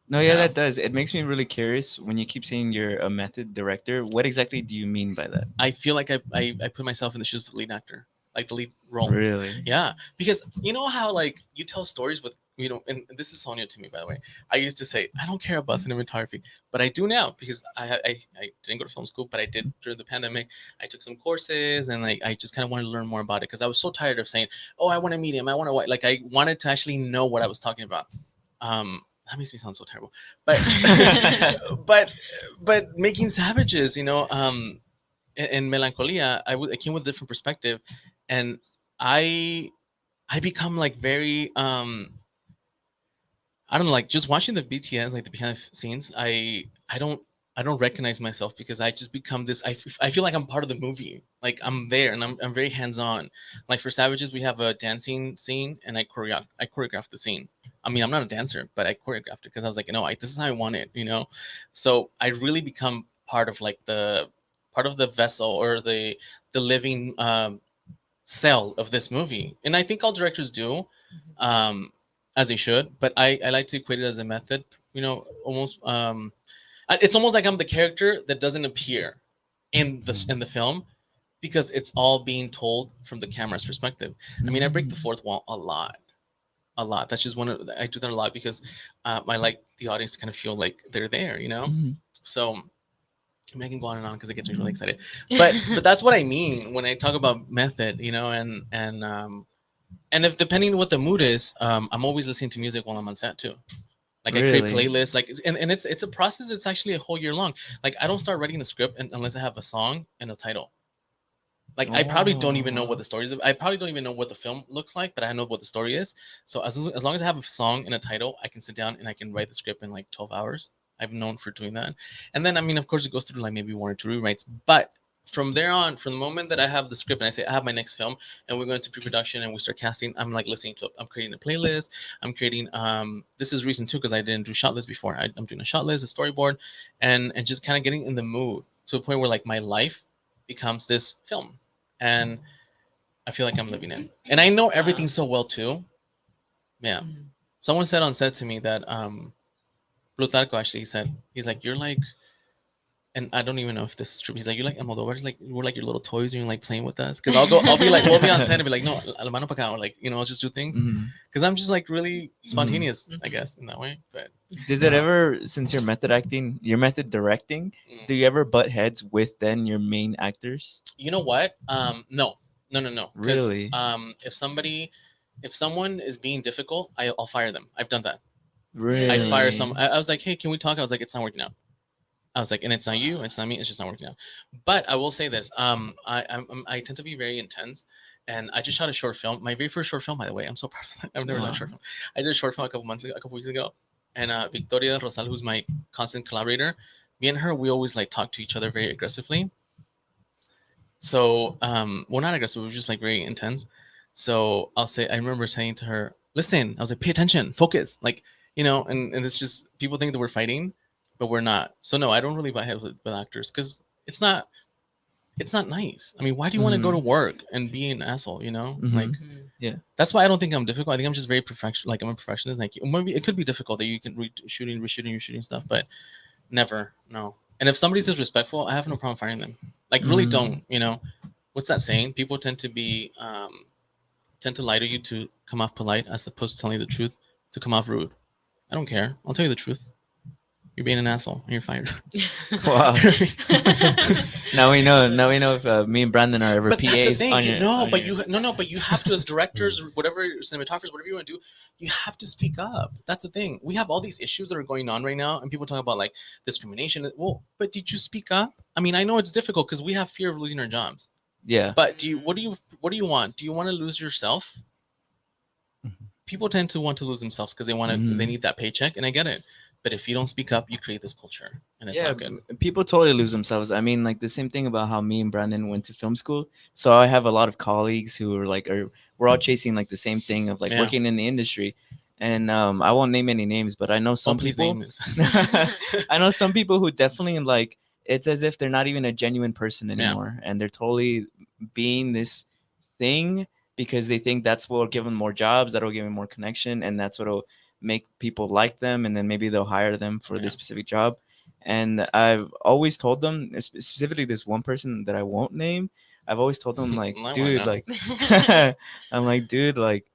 No, yeah, Yeah. that does. It makes me really curious when you keep saying you're a method director. What exactly do you mean by that? I feel like I put myself in the shoes of the lead actor, like the lead role. Really? Yeah, because you know how like you tell stories with and this is so new to me by the way. I used to say I don't care about cinematography, but I do now because I didn't go to film school, but I did during the pandemic. I took some courses and like I just kind of wanted to learn more about it because I was so tired of saying, oh, I want a medium, I want a white. Like I wanted to actually know what I was talking about. That makes me sound so terrible, but but making savages, in Melancholia, I came with a different perspective, and I I become like very I don't know, like just watching the BTS, like the behind the scenes. I don't recognize myself because I just become this. I feel like I'm part of the movie. Like I'm there and I'm very hands on. Like for Savages, we have a dancing scene and I choreographed the scene. I mean, I'm not a dancer, but I choreographed it because I was like, this is how I want it, So I really become part of the vessel or the living cell of this movie, and I think all directors do, um, as they should. But I like to equate it as a method. Almost it's almost like I'm the character that doesn't appear in the film because it's all being told from the camera's perspective. I mean, I break the fourth wall a lot, a lot. That's just I do that a lot because I like the audience to kind of feel like they're there, Mhm. So I mean, I can go on and on because it gets me really excited. But that's what I mean when I talk about method, and if depending on what the mood is, I'm always listening to music while I'm on set too. Like I create Really? playlists, like and it's a process that's actually a whole year long. Like I don't start writing a script unless I have a song and a title. Like I probably don't even know what the story is. I probably don't even know what the film looks like, but I know what the story is. So as long as I have a song and a title, I can sit down and I can write the script in like 12 hours. I've known for doing that. And then I mean, of course, it goes through like maybe one or two rewrites. But from there on, from the moment that I have the script and I say I have my next film and we're going to pre-production and we start casting, I'm like listening to it. I'm creating a playlist. I'm creating this is recent too because I didn't do shot list before. I'm doing a shot list, a storyboard, and just kind of getting in the mood to a point where like my life becomes this film, and I feel like I'm living it. And I know everything so well too. Yeah. Someone said on set to me that Plutarco actually said, he's like, you're like, and I don't even know if this is true. He's like, you're like Almodovar's like we're like your little toys and you're like playing with us. Cause I'll be like, we'll be on set and be like, no, la mano pa acá, or like, I'll just do things. Mhm. Cause I'm just like really spontaneous, I guess, in that way. But Does it ever, since you're method directing, do you ever butt heads with then your main actors? you know what? No. 'Cause, Really? if someone is being difficult, I'll fire them. I've done that. Really? I fire some. I was like, hey, can we talk? I was like, it's not working out. I was like, and it's not you, it's not me, it's just not working out. But I will say this: I tend to be very intense, and I just shot a short film. My very first short film, by the way. I'm so proud of that. I've never done a short film. I did a short film a couple weeks ago, and Victoria Rosal, who's my constant collaborator, me and her, we always like talk to each other very aggressively. So, well, not aggressive, it was just like very intense. So I remember saying to her, listen, I was like, pay attention, focus, like, and it's just people think that we're fighting, but we're not. So no, I don't really butt heads with actors because it's not, it's not nice. I mean, why do you want to go to work and be an asshole? Like Yeah. that's why I don't think I'm difficult. I think I'm just very perfection. Like I'm a perfectionist. Like maybe it could be difficult that you can reshooting stuff, but never, no. And if somebody's disrespectful, I have no problem firing them. Like really don't, What's that saying? People tend to lie to you to come off polite as opposed to telling you the truth to come off rude. I don't care. I'll tell you the truth. You're being an asshole and you're fired. Wow. Now we know. Now we know if me and Brandon are ever But that's the PAs thing. on your. on your- But you have to, as directors, whatever cinematographers, whatever you want to do, you have to speak up. That's the thing. We have all these issues that are going on right now, and people talk about like discrimination. Well, but did you speak up? I mean, I know it's difficult because we have fear of losing our jobs. Yeah. But what do you want? Do you want to lose yourself? people tend to want to lose themselves because they need that paycheck, and I get it. But if you don't speak up, you create this culture, and it's Yeah, not good. people totally lose themselves. I mean, like the same thing about how me and Brandon went to film school. So I have a lot of colleagues who are like, we're all chasing like the same thing of like Yeah. working in the industry. And I won't name any names, but I know Oh, some please people. name this. I know some people who definitely like it's as if they're not even a genuine person Yeah. anymore, and they're totally being this thing because they think that's what will give them more jobs, that'll give them more connection, and that's what'll make people like them, and then maybe they'll hire them for Yeah. this specific job. And I've always told them, specifically this one person that I won't name, I've always told them like, I wanna dude, know. like, I'm like, dude, like,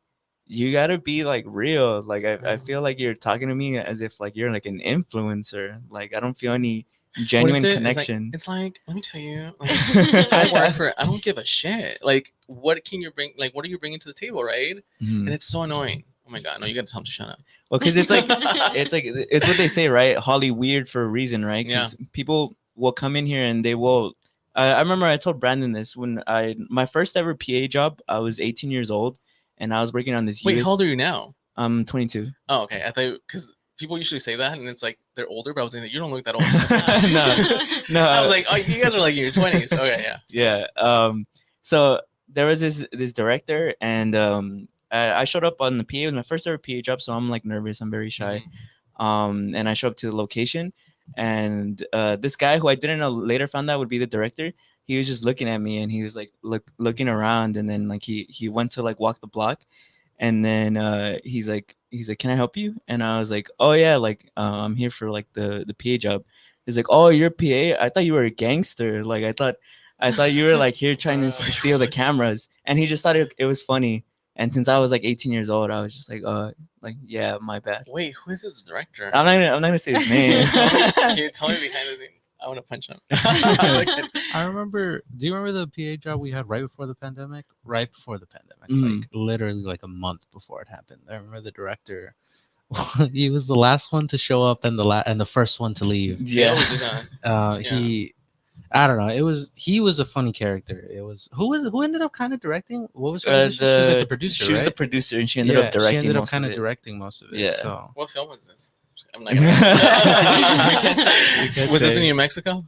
you gotta be like real. Like, I feel like you're talking to me as if like you're like an influencer. Like, I don't feel any What is genuine it? connection. It's like, let me tell you, like, I work for. I don't give a shit. Like, what can you bring? Like, what are you bringing to the table, right? Mhm. And it's so annoying. Oh my god, no, you gotta tell him to shut up. Well, because it's like it's what they say, right? Holly weird for a reason, right? Yeah. Because people will come in here and they will. I remember I told Brandon this when my first ever PA job. I was 18 years old, and I was working on this. Wait, how old are you now? I'm 22. Oh, okay. I thought because people usually say that, and it's like they're older. But I was thinking, you don't look that old. No, I was like, oh, you guys are like in your 20s. Okay, yeah. Yeah. So there was this director, and I showed up on the PA. It was my first ever PA job, so I'm like nervous. I'm very shy. And I show up to the location, and this guy who I didn't know later found out would be the director. He was just looking at me, and he was like looking around, and then like he went to like walk the block, and then he's like, can I help you? And I was like, oh yeah, like I'm here for like the PA job. He's like, oh, you're a PA? I thought you were a gangster. Like I thought you were like here trying to steal the cameras. And he just thought it was funny. And since I was like 18 years old, I was just like yeah, my bad. Wait, who is this director? I'm not gonna say his name. Can you tell me behind the scenes? I want to punch him. I remember. Do you remember the PA job we had right before the pandemic? Right before the pandemic, Mhm. like literally like a month before it happened. I remember the director. He was the last one to show up and the first one to leave. They Yeah. always do that. Yeah. I don't know. He was a funny character. It was who ended up kind of directing. What was her position? She was like the producer, She was right? the producer, and she ended up directing She ended up most kind of of it. directing most of it. Yeah. So What film was this? I'm not We gonna. can't Was this say. in New Mexico?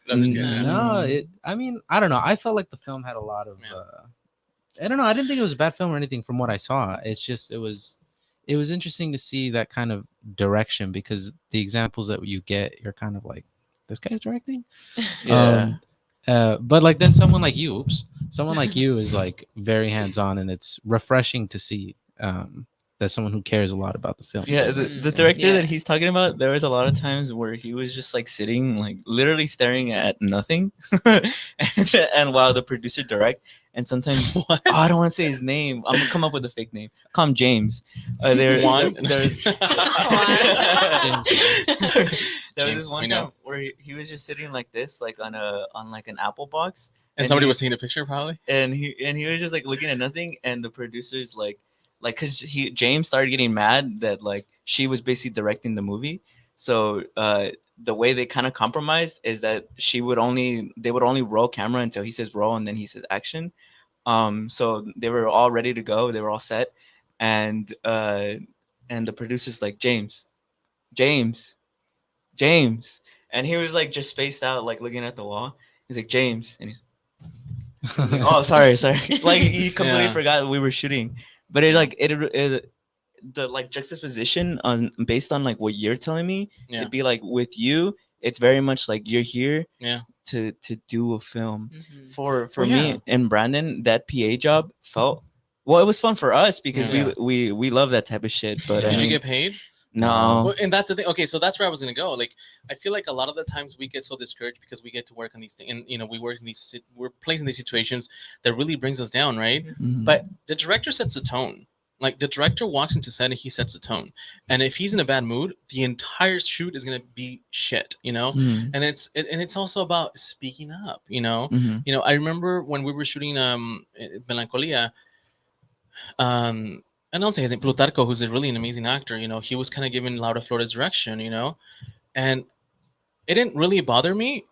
No, I'm just kidding. Mm. no, I mean, I don't know. I felt like the film had a lot of. Yeah. I don't know. I didn't think it was a bad film or anything from what I saw. It's just it was interesting to see that kind of direction because the examples that you get, you're kind of like, this guy's directing. Yeah. But like then someone like you, someone like you is like very hands on, and it's refreshing to see that someone who cares a lot about the film. Yeah, does the, this. the director Yeah. that he's talking about, there was a lot of times where he was just like sitting, like literally staring at nothing, and while the producer direct, and sometimes What? oh, I don't want to say his name. I'm gonna come up with a fake name. Call him James. Juan? There was James, this one we know. time where he was just sitting like this, like on like an Apple box, And somebody he- was taking a picture, probably. and he was just like looking at nothing, and the producers like because James started getting mad that like she was basically directing the movie. So the way they kind of compromised is that they would only roll camera until he says roll, and then he says action. So they were all ready to go, they were all set, and the producers like, James, and he was like just spaced out, like looking at the wall. He's like, James, and he's like, oh, sorry. Like he completely Yeah. forgot we were shooting. But it the like juxtaposition on based on like what you're telling me, Yeah. it'd be like with you, it's very much like you're here Yeah. to do a film. Mhm. For Well, me yeah. and Brandon, that PA job felt well, it was fun for us because Yeah. we love that type of shit. But Did I you mean, get paid? no. Well, and that's the thing. Okay, so that's where I was gonna go. Like, I feel like a lot of the times we get so discouraged because we get to work on these things, and we work in we're placed in these situations that really brings us down, right? Mhm. But the director sets the tone. Like the director walks into set and he sets the tone. And if he's in a bad mood, the entire shoot is gonna be shit, Mhm. And it's also about speaking up, Mhm. I remember when we were shooting Melancholia, and I'll say his name, Plutarco, who's a really an amazing actor. He was kind of giving Laura Flores direction, and it didn't really bother me,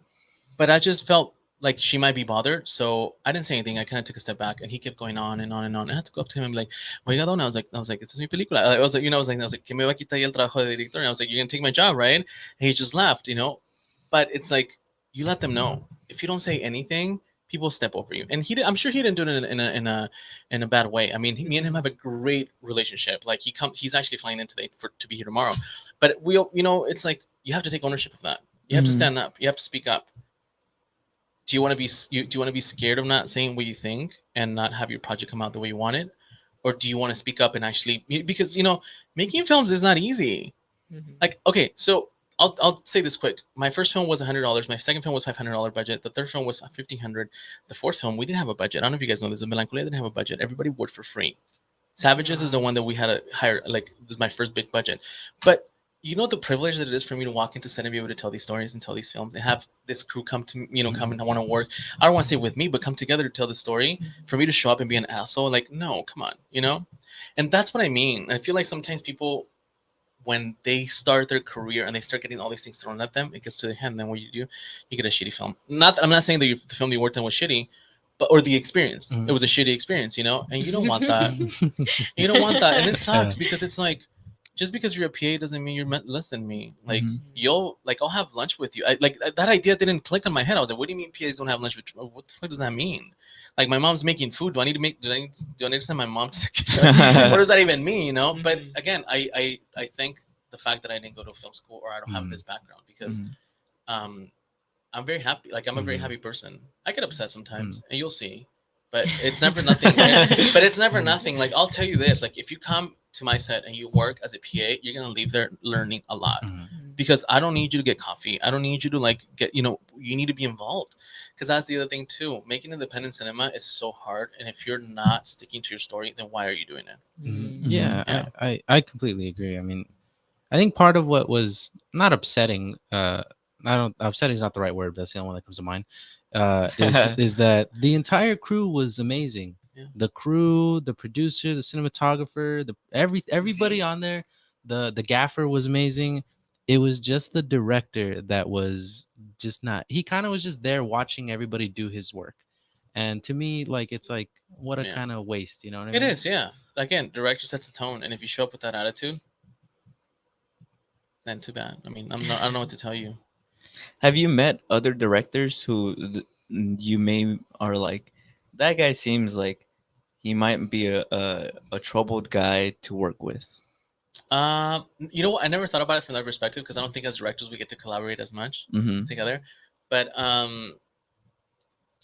but I just felt like she might be bothered. So I didn't say anything. I kind of took a step back, and he kept going on and on and on. I had to go up to him and be like, "Oiga, don." I was like, "This is mi película." I was like, "Que me va a quitar el trabajo de director?" And I was like, "You're gonna take my job, right?" And he just laughed. But it's like you let them know. If you don't say anything, people step over you. And I'm sure he didn't do it in a bad way. I mean, me and him have a great relationship. Like he's actually flying in today to be here tomorrow. But it's like you have to take ownership of that. You have to stand up. You have to speak up. Do you want to be scared of not saying what you think and not have your project come out the way you want it, or do you want to speak up and actually, because making films is not easy. Mhm. Like, okay, so I'll say this quick. My first film was $100. My second film was $500 budget. The third film was 1,500. The fourth film, we didn't have a budget. I don't know if you guys know this, but Melancholia didn't have a budget. Everybody worked for free. Savages is the one that we had to hire. Like, it was my first big budget. But the privilege that it is for me to walk into set and be able to tell these stories and tell these films and have this crew come to come and want to work. I don't want to say with me, but come together to tell the story. For me to show up and be an asshole, like, no, come on. And that's what I mean. I feel like sometimes people, when they start their career and they start getting all these things thrown at them, it gets to their head. And then what you do, you get a shitty film. I'm not saying that the film you worked on was shitty, or the experience. It was a shitty experience. And you don't want that. You don't want that, and it sucks because it's like, just because you're a PA doesn't mean you're meant less than me. Like I'll have lunch with you. That idea didn't click on my head. I was like, what do you mean PAs don't have lunch with you? What the fuck does that mean? Like, my mom's making food. Do I need to send my mom to the kitchen? What does that even mean? But again, I think the fact that I didn't go to film school, or I don't have this background, because I'm very happy. Like, I'm a very happy person. I get upset sometimes, and you'll see. But it's never nothing. But it's never nothing. Like, I'll tell you this: like, if you come to my set and you work as a PA, you're gonna leave there learning a lot, because I don't need you to get coffee. I don't need you to like get. You need to be involved, because that's the other thing too. Making independent cinema is so hard, and if you're not sticking to your story, then why are you doing it? Yeah, Yeah. I completely agree. I mean, I think part of what was not upsetting, I don't upsetting is not the right word, but that's the only one that comes to mind. Is that the entire crew was amazing. Yeah. The crew, the producer, the cinematographer, everybody on there, the gaffer was amazing. It was just the director that was just not. He kind of was just there watching everybody do his work, and to me, like, it's like, what a Yeah. kind of waste, you know what I It mean? is, yeah. Again, director sets the tone, and if you show up with that attitude, then too bad. I mean, I don't know what to tell you. Have you met other directors who you may are like, that guy seems like he might be a troubled guy to work with? You know what? I never thought about it from that perspective, because I don't think as directors we get to collaborate as much together. But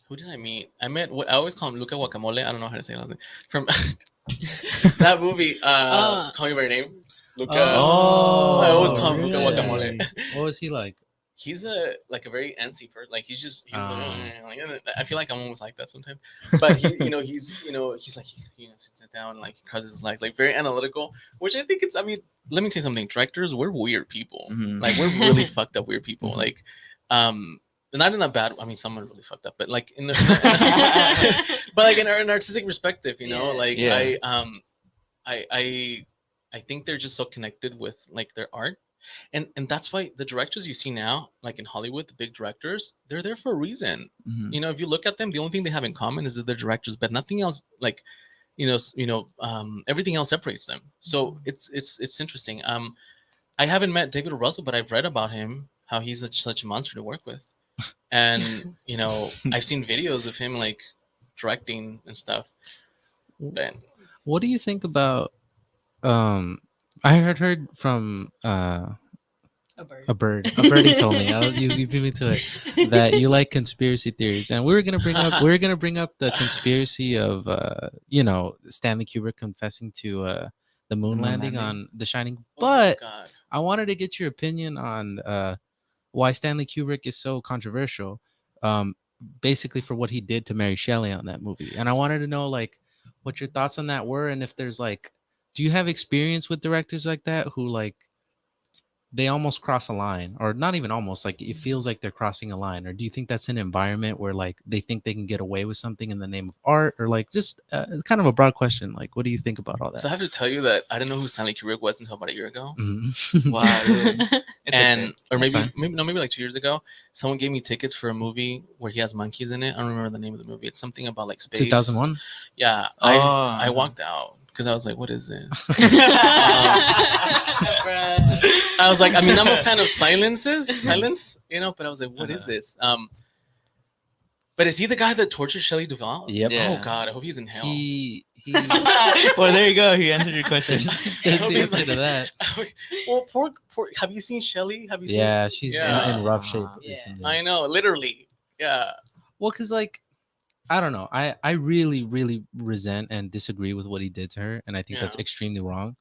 who did I meet? I always call him Luca Guacamole. I don't know how to say his last name. From that movie, Call Me by Your Name. Luca. I always call him Luca Guacamole. What was he like? He's a very antsy person. Like, he was like, I feel like I'm almost like that sometimes. But he's like, sits down, like, he crosses his legs, like, very analytical. Which I think I mean, let me tell you something. Directors, we're weird people. Like, we're really fucked up weird people. Like, not in a bad. I mean, someone really fucked up, but like but like in an artistic perspective, like, Yeah. I think they're just so connected with, like, their art. And that's why the directors you see now, like in Hollywood, the big directors, they're there for a reason. If you look at them, the only thing they have in common is that they're directors, but nothing else. Like, everything else separates them. So it's interesting. I haven't met David O. Russell, but I've read about him, how he's such a monster to work with. And I've seen videos of him, like, directing and stuff. But What do you think about I heard from A bird. a birdie told me, you beat me to it, that you like conspiracy theories, and we were gonna bring up the conspiracy of Stanley Kubrick confessing to the moon landing on The Shining, but God. I wanted to get your opinion on why Stanley Kubrick is so controversial, basically for what he did to Mary Shelley on that movie, and I wanted to know, like, what your thoughts on that were, and if there's, like, do you have experience with directors like that who, like, they almost cross a line, or not even almost, like it feels like they're crossing a line? Or do you think that's an environment where like they think they can get away with something in the name of art, or like just kind of a broad question? Like, what do you think about all So I that? have to tell you that I didn't know who Stanley Kubrick was until about a year ago. Wow, really? It's And okay. or That's maybe fine. maybe like 2 years ago, someone gave me tickets for a movie where he has monkeys in it. I don't remember the name of the movie. It's something about like space. 2001. Yeah, Oh, I uh-huh. walked out because I was like, what is this? Bruh. I was like, I mean, I'm a fan of silence, you know, but I was like, what is Uh-huh. this? But is he the guy that tortured Shelley Duvall? Yep. Oh Yeah. God, I hope he's in hell. He Well, there you go. He answered your question. there's hope the he's answer like- to that. Well, poor. Have you seen Shelley? Have you seen? Yeah, she's Yeah. in rough shape Uh-huh. Yeah. recently. I know, literally. Yeah. Well, because like I don't know, I really resent and disagree with what he did to her, and I think that's Yeah. extremely wrong.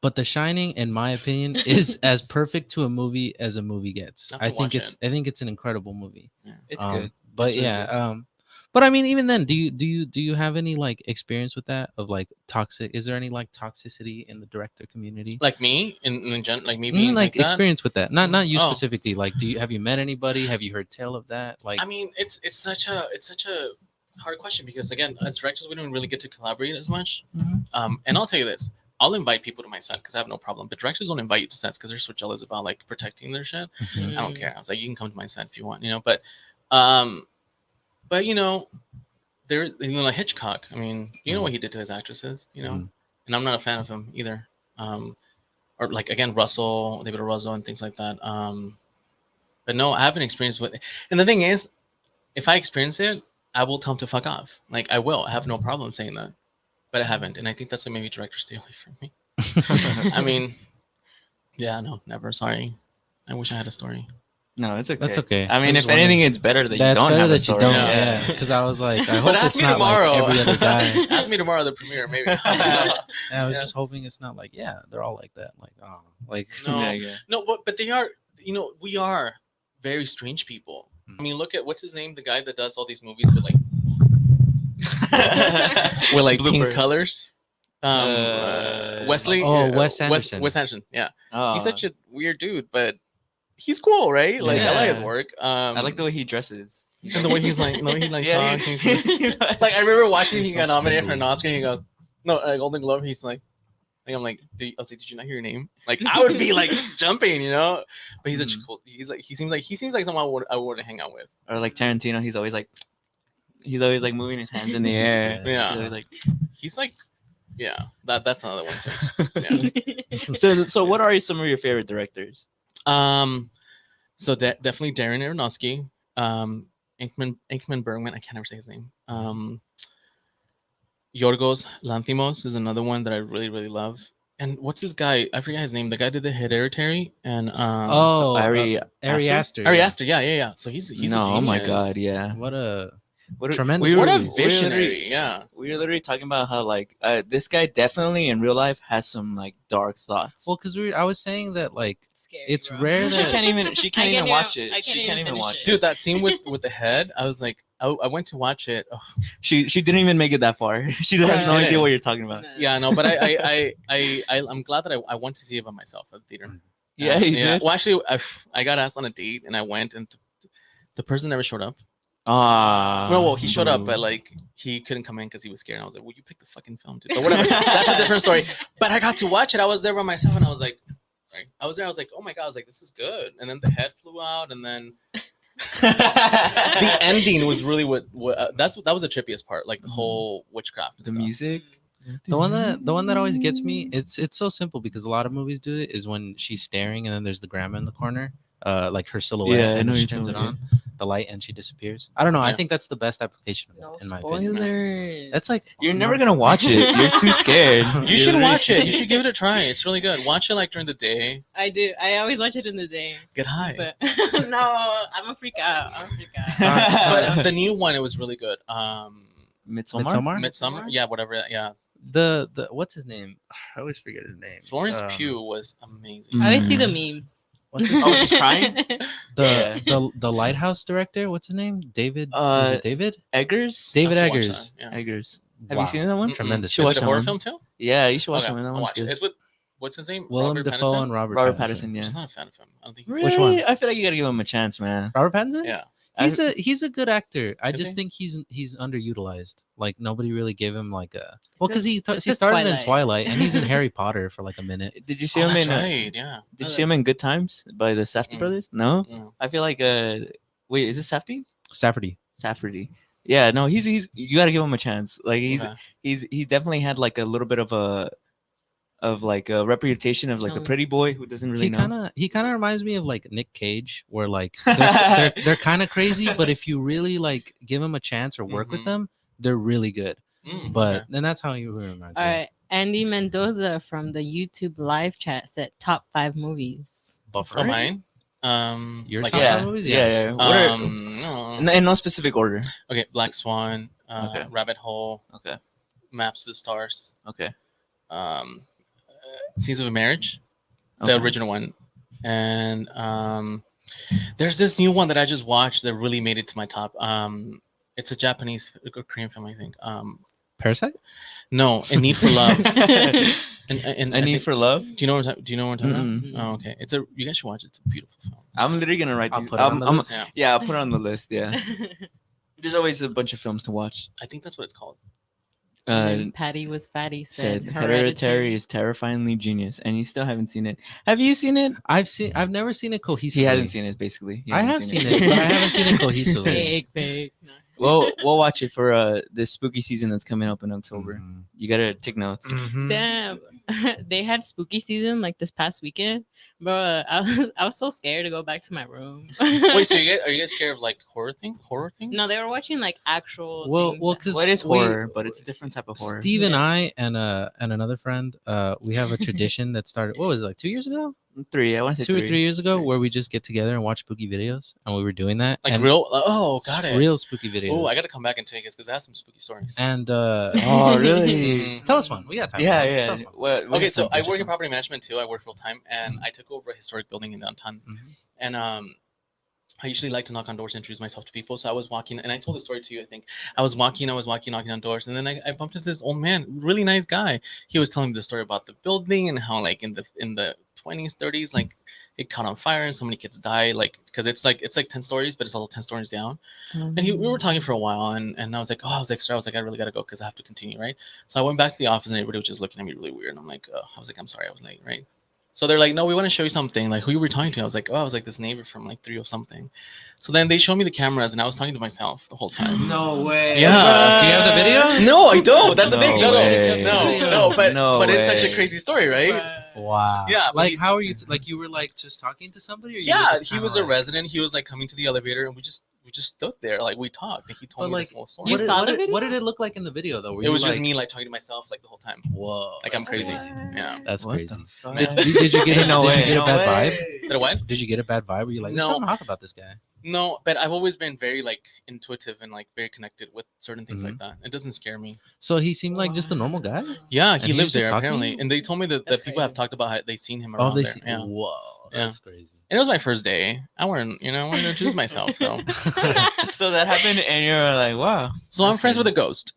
But The Shining, in my opinion, is as perfect to a movie as a movie gets. I have to watch it. I think it's an incredible movie. It's good. But It's really yeah, good. but I mean, even then, do you have any like experience with that of like toxic? Is there any like toxicity in the director community? Like me, like me being Like like that. experience with that? Not you Oh. specifically. Like, have you met anybody? Have you heard tell of that? Like, I mean, it's such a hard question because again, as directors, we don't really get to collaborate as much. Mhm. And I'll tell you this: I'll invite people to my set because I have no problem. But directors don't invite you to sets because they're so jealous about like protecting their shit. Mhm. I don't care. I was like, you can come to my set if you want, you know. But you know, there, you know, like Hitchcock. I mean, you know what he did to his actresses, you know. Mhm. And I'm not a fan of him either. Or like again, David Russell, and things like that. But no, I haven't experienced what. And the thing is, if I experience it, I will tell him to fuck off. Like I will. I have no problem saying that. But I haven't, and I think that's why maybe directors stay away from me. I mean, yeah, no, never. Sorry. I wish I had a story. No, it's okay. That's okay. I mean, I if was anything, wondering. it's better that you That's don't better have a that you story. don't. Yeah. Yeah, because I was like, I But hope ask it's me not tomorrow. like every other guy. Ask me tomorrow at the premiere, maybe. And I was Yeah. just hoping it's not like, yeah, they're all like that. Like, oh, like No. Yeah, yeah. No, but they are. You know, we are very strange people. I mean, look at what's his name, the guy that does all these movies with like pink Blooper. colors. Wesley. Oh, Wes Anderson. Wes Anderson. Yeah, Oh, he's such a weird dude, but he's cool, right? Like I like his Yeah. work. I like the way he dresses. and the way he's like, no, he like Yeah, talks. He's like I remember watching He's he so got nominated for an spindly. Oscar. And he goes, no, a Golden Globe. He's like I'm like, I was like, did you not hear your name? Like, I would be like jumping, you know. But he's such a cool. He's like, he seems like someone I would hang out with. Or like Tarantino, he's always like moving his hands in the air. Yeah. He's always like. He's like, yeah, that's another one too. Yeah. So what are some of your favorite directors? So definitely Darren Aronofsky, Inkman Bergman. I can't ever say his name. Yorgos Lanthimos is another one that I really love. And what's this guy? I forget his name. The guy did the Hereditary and Ari Ari Aster? Aster. Ari yeah. Aster. Yeah. So he's no, a oh my genius. god, yeah. What a What a Tremendous we What were, a movies. we were visionary. literally- Yeah. We were literally talking about how like this guy definitely in real life has some like dark thoughts. well, because I was saying that like Scary, it's bro. rare she that can't even she can't I even can't watch even- it. I can't She even can't even finish watch it. it. Dude, that scene with the head, I was like, I went to watch it. Oh, She didn't even make it that far. She has Yeah. no Did idea it? what you're talking about. Nah. yeah, no, but I'm glad that I went to see it by myself at the theater. Yeah, you did. Well, actually, I got asked on a date and I went, and the person never showed up. Ah, No, well, he showed up, but boo. like he couldn't come in because he was scared. And I was like, "Well, you pick the fucking film, dude." But whatever, that's a different story. But I got to watch it. I was there by myself, and I was like, "Sorry." I was there. I was like, "Oh my god!" I was like, "This is good." And then the head flew out, and then the ending was really what that was the trippiest part, like the whole witchcraft. And the stuff. music. the one that always gets me. It's so simple because a lot of movies do it. Is when she's staring and then there's the grandma in the corner, like her silhouette, Yeah, I and know then she you're turns it talking on, the light, and she disappears. I don't know. I Yeah. think that's the best application of No it, in my opinion. spoilers. That's like You're never gonna watch it. You're too scared. You should watch it. You should give it a try. It's really good. Watch it like during the day. I do. I always watch it in the day. Get high. But no, I'm a freak out. I'm a freak out. But the new one, it was really good. Midsommar. Midsummer. Yeah, whatever. Yeah, the what's his name? I always forget his name. Florence Um, Pugh was amazing. I always see the memes. what's his- Oh, she's crying? The, Yeah. the lighthouse director. What's his name? David. Is Uh, it David? Eggers. David I have to watch Eggers. that, Yeah. Eggers. Have Wow. you seen that one? Mm-mm. Tremendous. Should Is watch it a that horror one. film too? Yeah, you should watch Okay, that one. That I'll one's watch it. good. It's with what's his name? Willem Robert Dafoe Pattinson? and Robert Robert Pattinson. Pattinson, yeah. Just not a fan of him. I don't think he's Really? Which one? I feel like you gotta give him a chance, man. Robert Pattinson? Yeah. He's a good actor. I Is just he? think he's underutilized. Like nobody really gave him like a well because It's he 'cause started in Twilight. Twilight and he's in Harry Potter for like a minute. Did you see Oh, him that's in? right. Yeah. Did you see him in Good Times by the Safdie Mm. brothers? No. No. I feel like wait, is it Safdie? Safferty. Safdie. Yeah, no, he's you gotta give him a chance. Like Okay. he definitely had like a little bit of a reputation of like a Oh. pretty boy who doesn't really know. He kind of reminds me of like Nick Cage, where like they're kind of crazy, but if you really like give them a chance or work with Mhm. them, they're really good. Mm, But okay. then that's how he reminds All me. right. Andy Mendoza from the YouTube live chat said top 5 movies. Buffer. Oh, mine. Your like top Yeah, five movies? yeah, yeah. What are, no. in no specific order. Okay, Black Swan, Okay. Rabbit Hole, Okay, Maps to the Stars, okay, um, Scenes of a Marriage, okay. the original one, and there's this new one that I just watched that really made it to my top. It's a Japanese or Korean film, I think. Parasite? No, A Need for Love. And A Need for Love. Do you know what? Do you know what I'm talking Mm-mm. about? Oh, okay. You guys should watch it. It's a beautiful film. I'm literally gonna write I'll these. put it on the list. Yeah. Yeah, I'll put it on the list. Yeah, there's always a bunch of films to watch. I think that's what it's called. And then Patty with Fatty Said said Hereditary is terrifyingly genius, and you still haven't seen it. Have you seen it? I've never seen it cohesively. He hasn't seen it. Basically, He I hasn't have seen it, but I haven't seen it cohesively. Fake, fake. No. We'll watch it for this spooky season that's coming up in October. Mhm. You gotta take notes. Mhm. Damn, they had spooky season like this past weekend, bro. I was so scared to go back to my room. Wait, so are you guys scared of like horror things? No, they were watching like actual. Well, things well, that- because Well, it is horror, but it's a different type of horror. Steve and Yeah. I and another friend, we have a tradition that started. What was it, like 2 years ago? 3. I want to say 2 or 3 years ago, Three. where we just get together and watch spooky videos, and we were doing that. Like and real? Oh, got it. real spooky videos. Oh, I got to come back and tell you guys because I have some spooky stories. And Oh, really? Mhm. tell us one. We got time. Yeah, Tell yeah. us one. What Okay, is so some I work in interesting- property management too. I work full time, and I took over a historic building in downtown. Mhm. And I usually like to knock on doors and introduce myself to people. So I was walking, and I told the story to you. I think I was walking, knocking on doors, and then I bumped into this old man, really nice guy. He was telling me the story about the building and how, like in the 20s, 30s, like it caught on fire and so many kids died, like because it's like 10 stories, but it's all 10 stories down. And we were talking for a while, and I was like, I really gotta go because I have to continue, right? So I went back to the office, and everybody was just looking at me really weird. And I'm like, I was like, I'm sorry, I was late, right? So they're like, no, we want to show you something. Like, who you were talking to? I was like, I was like this neighbor from like 3 or something. So then they showed me the cameras, and I was talking to myself the whole time. No way. Yeah. Do you have the video? No, I don't. That's the thing. No way. No. But No it's such a way. crazy story, right? Bruh. Wow. Yeah, but Like, he- how are you? Like, you were like just talking to somebody? Or you were Yeah, just he kinda was a like- resident. He was like coming to the elevator, and we just stood there, like we talked, and he told But, me like, this whole story. You What did, saw what the did- what video? did it look like in the video though? Were It you was just like, me like talking to myself like the whole time. Whoa, Like I'm that's crazy. What? Yeah. That's What crazy. the fuck? Did you get Ain't no did way. you get a No bad way. vibe? Did I what? Did you get a bad vibe? Were you like, there's No. something off about this guy? No, but I've always been very like intuitive and like very connected with certain things Mhm. like that. It doesn't scare me. So he seemed like just a normal guy. Yeah, And he he was lives just there talking to apparently, you? and they told me that That's people have crazy. talked about how they seen him Oh, around they there. see. Yeah. Whoa, Yeah. that's crazy. And it was my first day. I wanted to introduce myself. So, So that happened, and you're like, wow. so I'm That's friends with a crazy. ghost.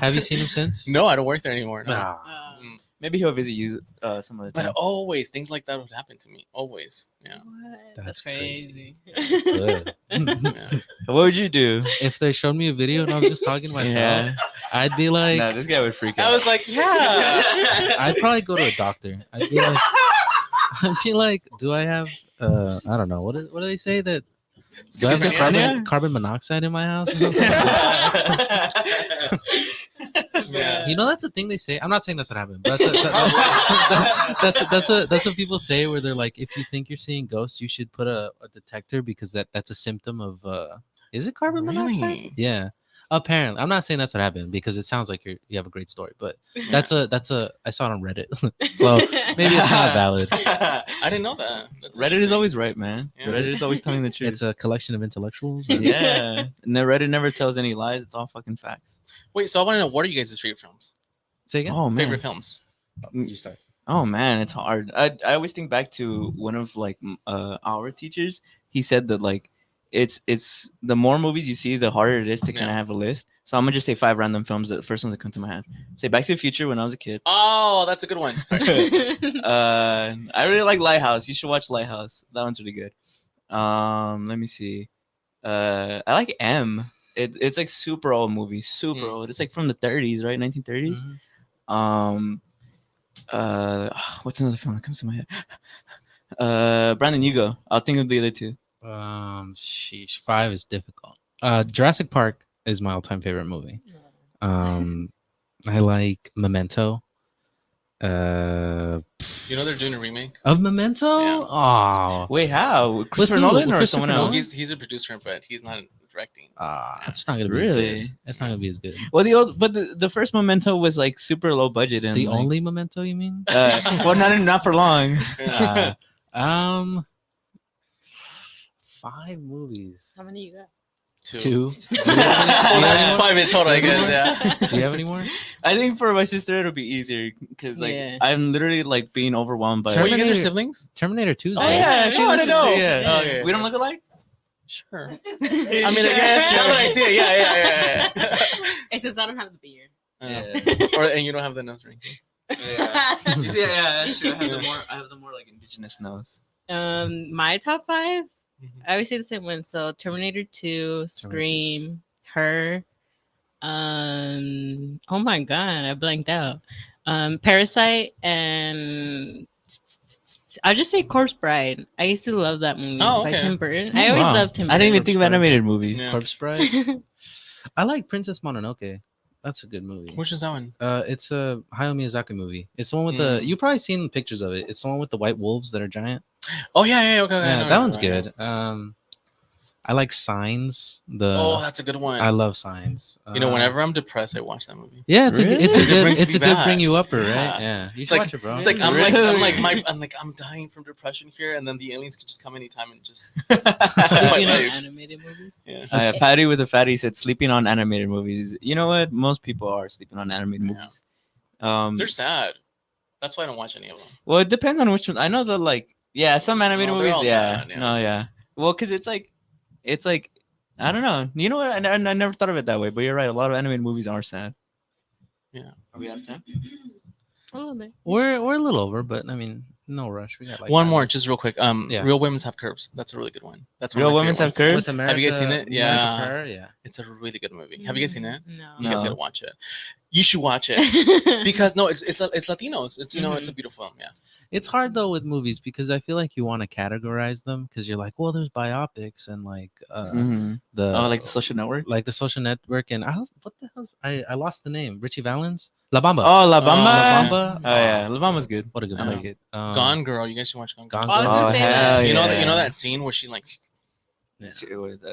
Have you seen him since? No, I don't work there anymore. No. Nah. Mm. Maybe he'll visit you some other But time. always things like that would happen to me. Always. Yeah. What? That's That's crazy. crazy. Good. Yeah. What would you do? If they showed me a video and I was just talking to myself, Yeah. I'd be like, Nah, this guy would freak out. I was like, yeah. I'd probably go to a doctor. I'd be like, do I have I don't know, what do they say that do I have some Schizophrenia? carbon monoxide in my house or something? Yeah. You know, that's a thing they say. I'm not saying that's what happened, but that's what people say, where they're like, if you think you're seeing ghosts, you should put a detector because that's a symptom of is it carbon monoxide? Really? Yeah. Apparently, I'm not saying that's what happened because it sounds like you have a great story, but that's a I saw it on Reddit, so maybe it's not valid. I didn't know that. That's Reddit is interesting. always right, man. Yeah. Reddit is always telling the truth. It's a collection of intellectuals. and- Yeah. And the Reddit never tells any lies. It's all fucking facts. Wait, so I want to know, what are you guys' favorite films? Say again. Oh, man. Favorite films? You start. Oh, man. It's hard. I always think back to one of like our teachers. He said that like it's the more movies you see, the harder it is to kind of Yeah. have a list. So I'm gonna just say 5 random films. The first ones that come to my head. Say Back to the Future when I was a kid. Oh, that's a good one. I really like Lighthouse. You should watch Lighthouse. That one's really good. Let me see. I like M. It's like super old movie, super old. It's like from the 30s, right? 1930s. Mhm. What's another film that comes to my head? Brandon, you go. I'll think of the other two. Sheesh, 5 is difficult. Jurassic Park is my all-time favorite movie. I like Memento. You know they're doing a remake. Of Memento? Yeah. Oh, Wait, how? Christopher who? Nolan With or Christopher someone Nolan? else? He's a producer, but he's not directing. it's not gonna be as Really? good. It's not gonna be as good. Well, the first Memento was like super low budget and The like, only Memento, you mean? well, not for long. Yeah. Uh, 5 movies. How many you got? Two. Well, that's 5 in total, I guess. Yeah. Do you have any more? I think for my sister it'll be easier because like Yeah. I'm literally like being overwhelmed by. Well, you guys are Terminator- siblings? Terminator 2. 's Oh, good. yeah. she's Oh, I a didn't sister, know. yeah. Okay. We don't look alike. Sure. I I mean, I guess now that I see it, yeah. It's just I don't have the beard. And you don't have the nose ring. Yeah, that's true. I have the more like indigenous nose. My top 5. Mhm. I always say the same one. So Terminator 2, Scream, Her. Oh my god, I blanked out. Parasite and I'll just say Corpse Bride. I used to love that movie Oh, by okay. Tim Burton. Oh, I always wow. loved Tim I didn't even Burton. think of animated movies. Yeah. Corpse Bride. I like Princess Mononoke. That's a good movie. Which is that one? It's a Hayao Miyazaki movie. It's the one with the. You probably seen pictures of it. It's the one with the white wolves that are giant. Oh yeah, okay. I Yeah, know that it, one's right. good. I like Signs. Oh, that's a good one. I love Signs. You know, whenever I'm depressed, I watch that movie. Yeah, it's Really? a it's a It good brings it's me a good back. bring you upper, right? Yeah. Yeah, you It's should like- watch it, bro. It's like Really? I'm dying from depression here, and then the aliens could just come anytime and just. Sleeping on life. animated movies. Yeah. Patty with a fatty said sleeping on animated movies. You know what? Most people are sleeping on animated Yeah. movies. They're sad. That's why I don't watch any of them. Well, it depends on which one. I know that like some animated No, they're movies. all Yeah. sad, yeah. No, yeah. Well, because it's like I don't know. You know what? I never thought of it that way, but you're right. A lot of animated movies are sad. Yeah. Are we out of time? A little bit. We're a little over, but I mean, no rush. We got like One 5 more, minutes. just real quick. Yeah. Real Women's Have Curves. That's a really good one. That's one of Real my Women's favorite Have ones. Curves? With Have you guys seen it? America Yeah. Ferrera, yeah. It's a really good movie. Have you guys seen it? No. You guys No. gotta watch it. You should watch it because no, it's Latinos. It's it's a beautiful film. Yeah. It's hard though with movies because I feel like you want to categorize them because you're like, well, there's biopics and like Mhm. the Like the Social Network. like the Social Network and what the hell's I lost the name. Richie Valens, La Bamba. Oh, La Oh, Bamba. La yeah. Bamba. Oh yeah, La Bamba's good. What a good I movie. like it. Gone Girl. You guys should watch Gone Girl. Gone I was Girl. gonna Oh say hell that. You know yeah. you know that scene where she like. Yeah.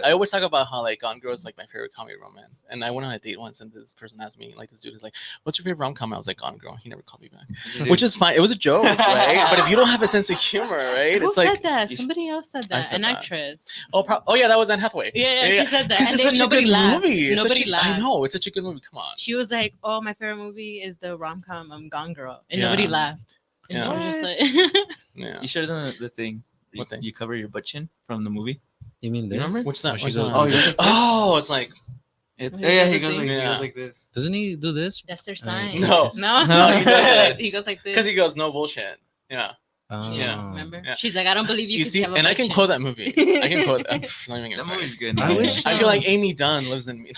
I always talk about how like Gone Girl is like my favorite comedy romance, and I went on a date once, and this person asked me, like this dude is like, "What's your favorite rom-com?" I was like, "Gone Girl." He never called me back, which is fine. It was a joke, right? But if you don't have a sense of humor, right? Who It's said like, that? you- Somebody else said I that. said An that. actress. oh yeah, that was Anne Hathaway. Yeah, she said that. Because And it's then such a nobody good laughed. movie. It's Nobody such a, laughed. I know it's such a good movie. Come on. She was like, "Oh, my favorite movie is the rom com Gone Girl," and Yeah. nobody laughed. And Yeah. she was just like, Yeah. You should have done the thing. What thing? You cover your butt chin from the movie. You mean this? Remember? What's that? Where she What's goes- that? Oh, he goes like this. Oh, it's like He Yeah, does he the goes like thing? he Yeah. goes like this. Doesn't he do this? that's their sign. No. no, No, he does. he goes like this. because he goes no bullshit. Yeah. Oh. Yeah. Remember? Yeah. She's like, "I don't believe you." You 'cause see, have a and I butt can chin." quote that movie. I can quote. I'm not even gonna That say. movie's good. I wish- I feel like Amy Dunn lives in me.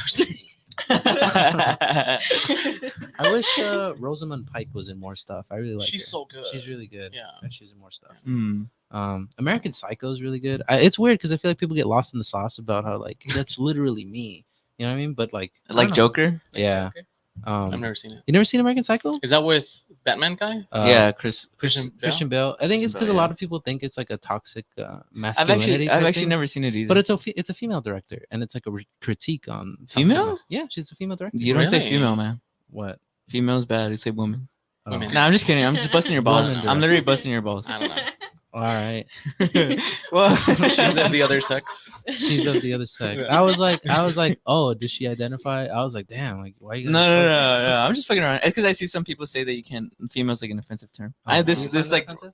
I wish Rosamund Pike was in more stuff. I really like She's her. so good. She's really good. Yeah. And she's in more stuff. Hmm. American Psycho is really good. It's weird because I feel like people get lost in the sauce about how like that's literally me. You know what I mean? But like I Like don't know. Joker. Yeah. I've never seen it. You never seen American Psycho? Is that with Batman guy? Yeah, Chris. Christian Bale. I think it's because Bale, a lot yeah. of people think it's like a toxic I've masculinity. actually type thing. never seen it either. But it's a female director, and it's like a critique on toxic Female? Yeah, she's a female director. you don't say Really? female, man. What? Female's bad. You say woman. Oh. Women. Nah, I'm just kidding. I'm just busting your balls. Woman I'm literally busting your balls. I don't know. All right. Well, She's of the other sex. She's of the other sex. Yeah. I was like, oh, does she identify? I was like, damn, like why you? no. I'm just fucking around. It's because I see some people say that you can't. Female's like an offensive term. This like. Do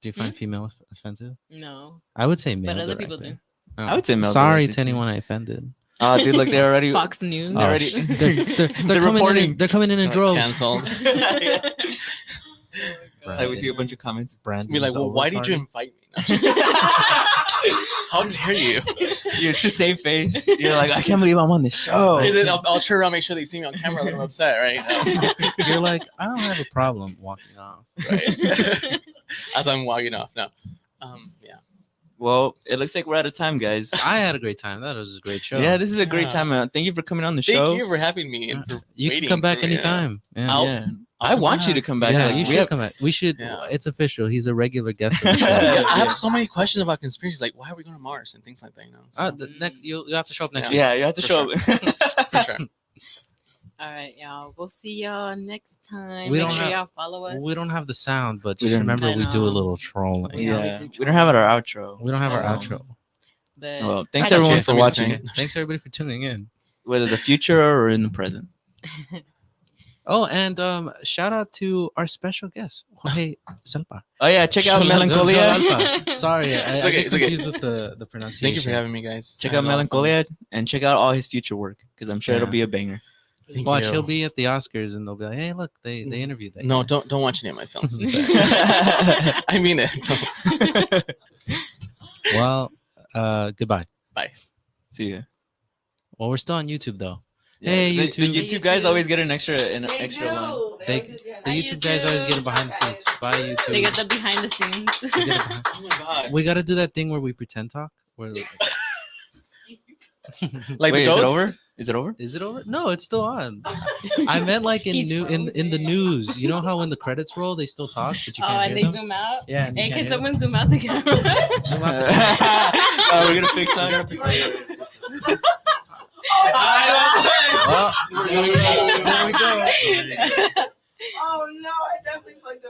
you find female offensive? No, I would say male. but other people do. Oh. I would say male Sorry director, to too. anyone I offended. Oh, dude, look, they're already. Fox News. Oh, already- they're They're coming reporting. in. They're coming in Like, droves. canceled. Like we see a bunch of comments. Brandon Be like, is well, over why did you party. invite me? How dare you? Yeah, to save face. You're like, I can't believe I'm on this show. And then I'll turn around, make sure they see me on camera that I'm upset, right? You're like, I don't have a problem walking off. Right. As I'm walking off. No. Yeah. Well, it looks like we're out of time, guys. I had a great time. That was a great show. Yeah, this is a great Yeah. time, man. Thank you for coming on the show. Thank you for having me and for You can waiting come back for me, anytime. Yeah. I'll- Yeah. I'll I come want you to back. come back. Yeah, Like, you we should have- come back. We should. Yeah. It's official. He's a regular guest of the show. Yeah, I Yeah. have so many questions about conspiracies, like why are we going to Mars and things like that. You know, so, The next, you'll have to show up next Yeah. week. Yeah, you have to For show sure. up. for sure. All right, y'all. We'll see y'all next time. We Make don't sure have- y'all follow us. We don't have the sound, but We just don't- remember I we do a know. little trolling. We always Yeah, do we don't have our outro. We don't have our Oh. outro. But Well, thanks I got everyone you. for Let me watching, sing it. Thanks everybody for tuning in. whether the future or in the present. Oh, and shout out to our special guest, Jorge Xolalpa. Oh yeah, check out Xolalpa. Melancholia. Xolalpa. Sorry, It's I okay, get it's okay. confused with the pronunciation. Thank you for having me, guys. Check I out had a lot of fun. Melancholia and check out all his future work because I'm sure it'll Yeah. be a banger. Thank Watch, you. he'll be at the Oscars and they'll be like, "Hey, look, they interviewed that." No, guy." don't watch any of my films. I mean it. Don't. Well, goodbye. See ya. Well, we're still on YouTube though. Yeah, Hey, the YouTube. YouTube guys always get an extra one. They, the YouTube guys always get it behind the scenes. Bye, YouTube. They get the behind the scenes. They get it behind- Oh my god. We got to do that thing where we pretend talk. Where Like Wait, the is it ghost? over? Is it over? is it over? No, it's still on. I meant like in He's in the frozen. news. You know how when the credits roll, they still talk, but you Oh, can't and they hear them. zoom out. Yeah. and you Hey, can't can hear them. someone zoom out the camera? Zoom out the We're gonna fix time. Well, there we go. Oh no, I definitely plugged them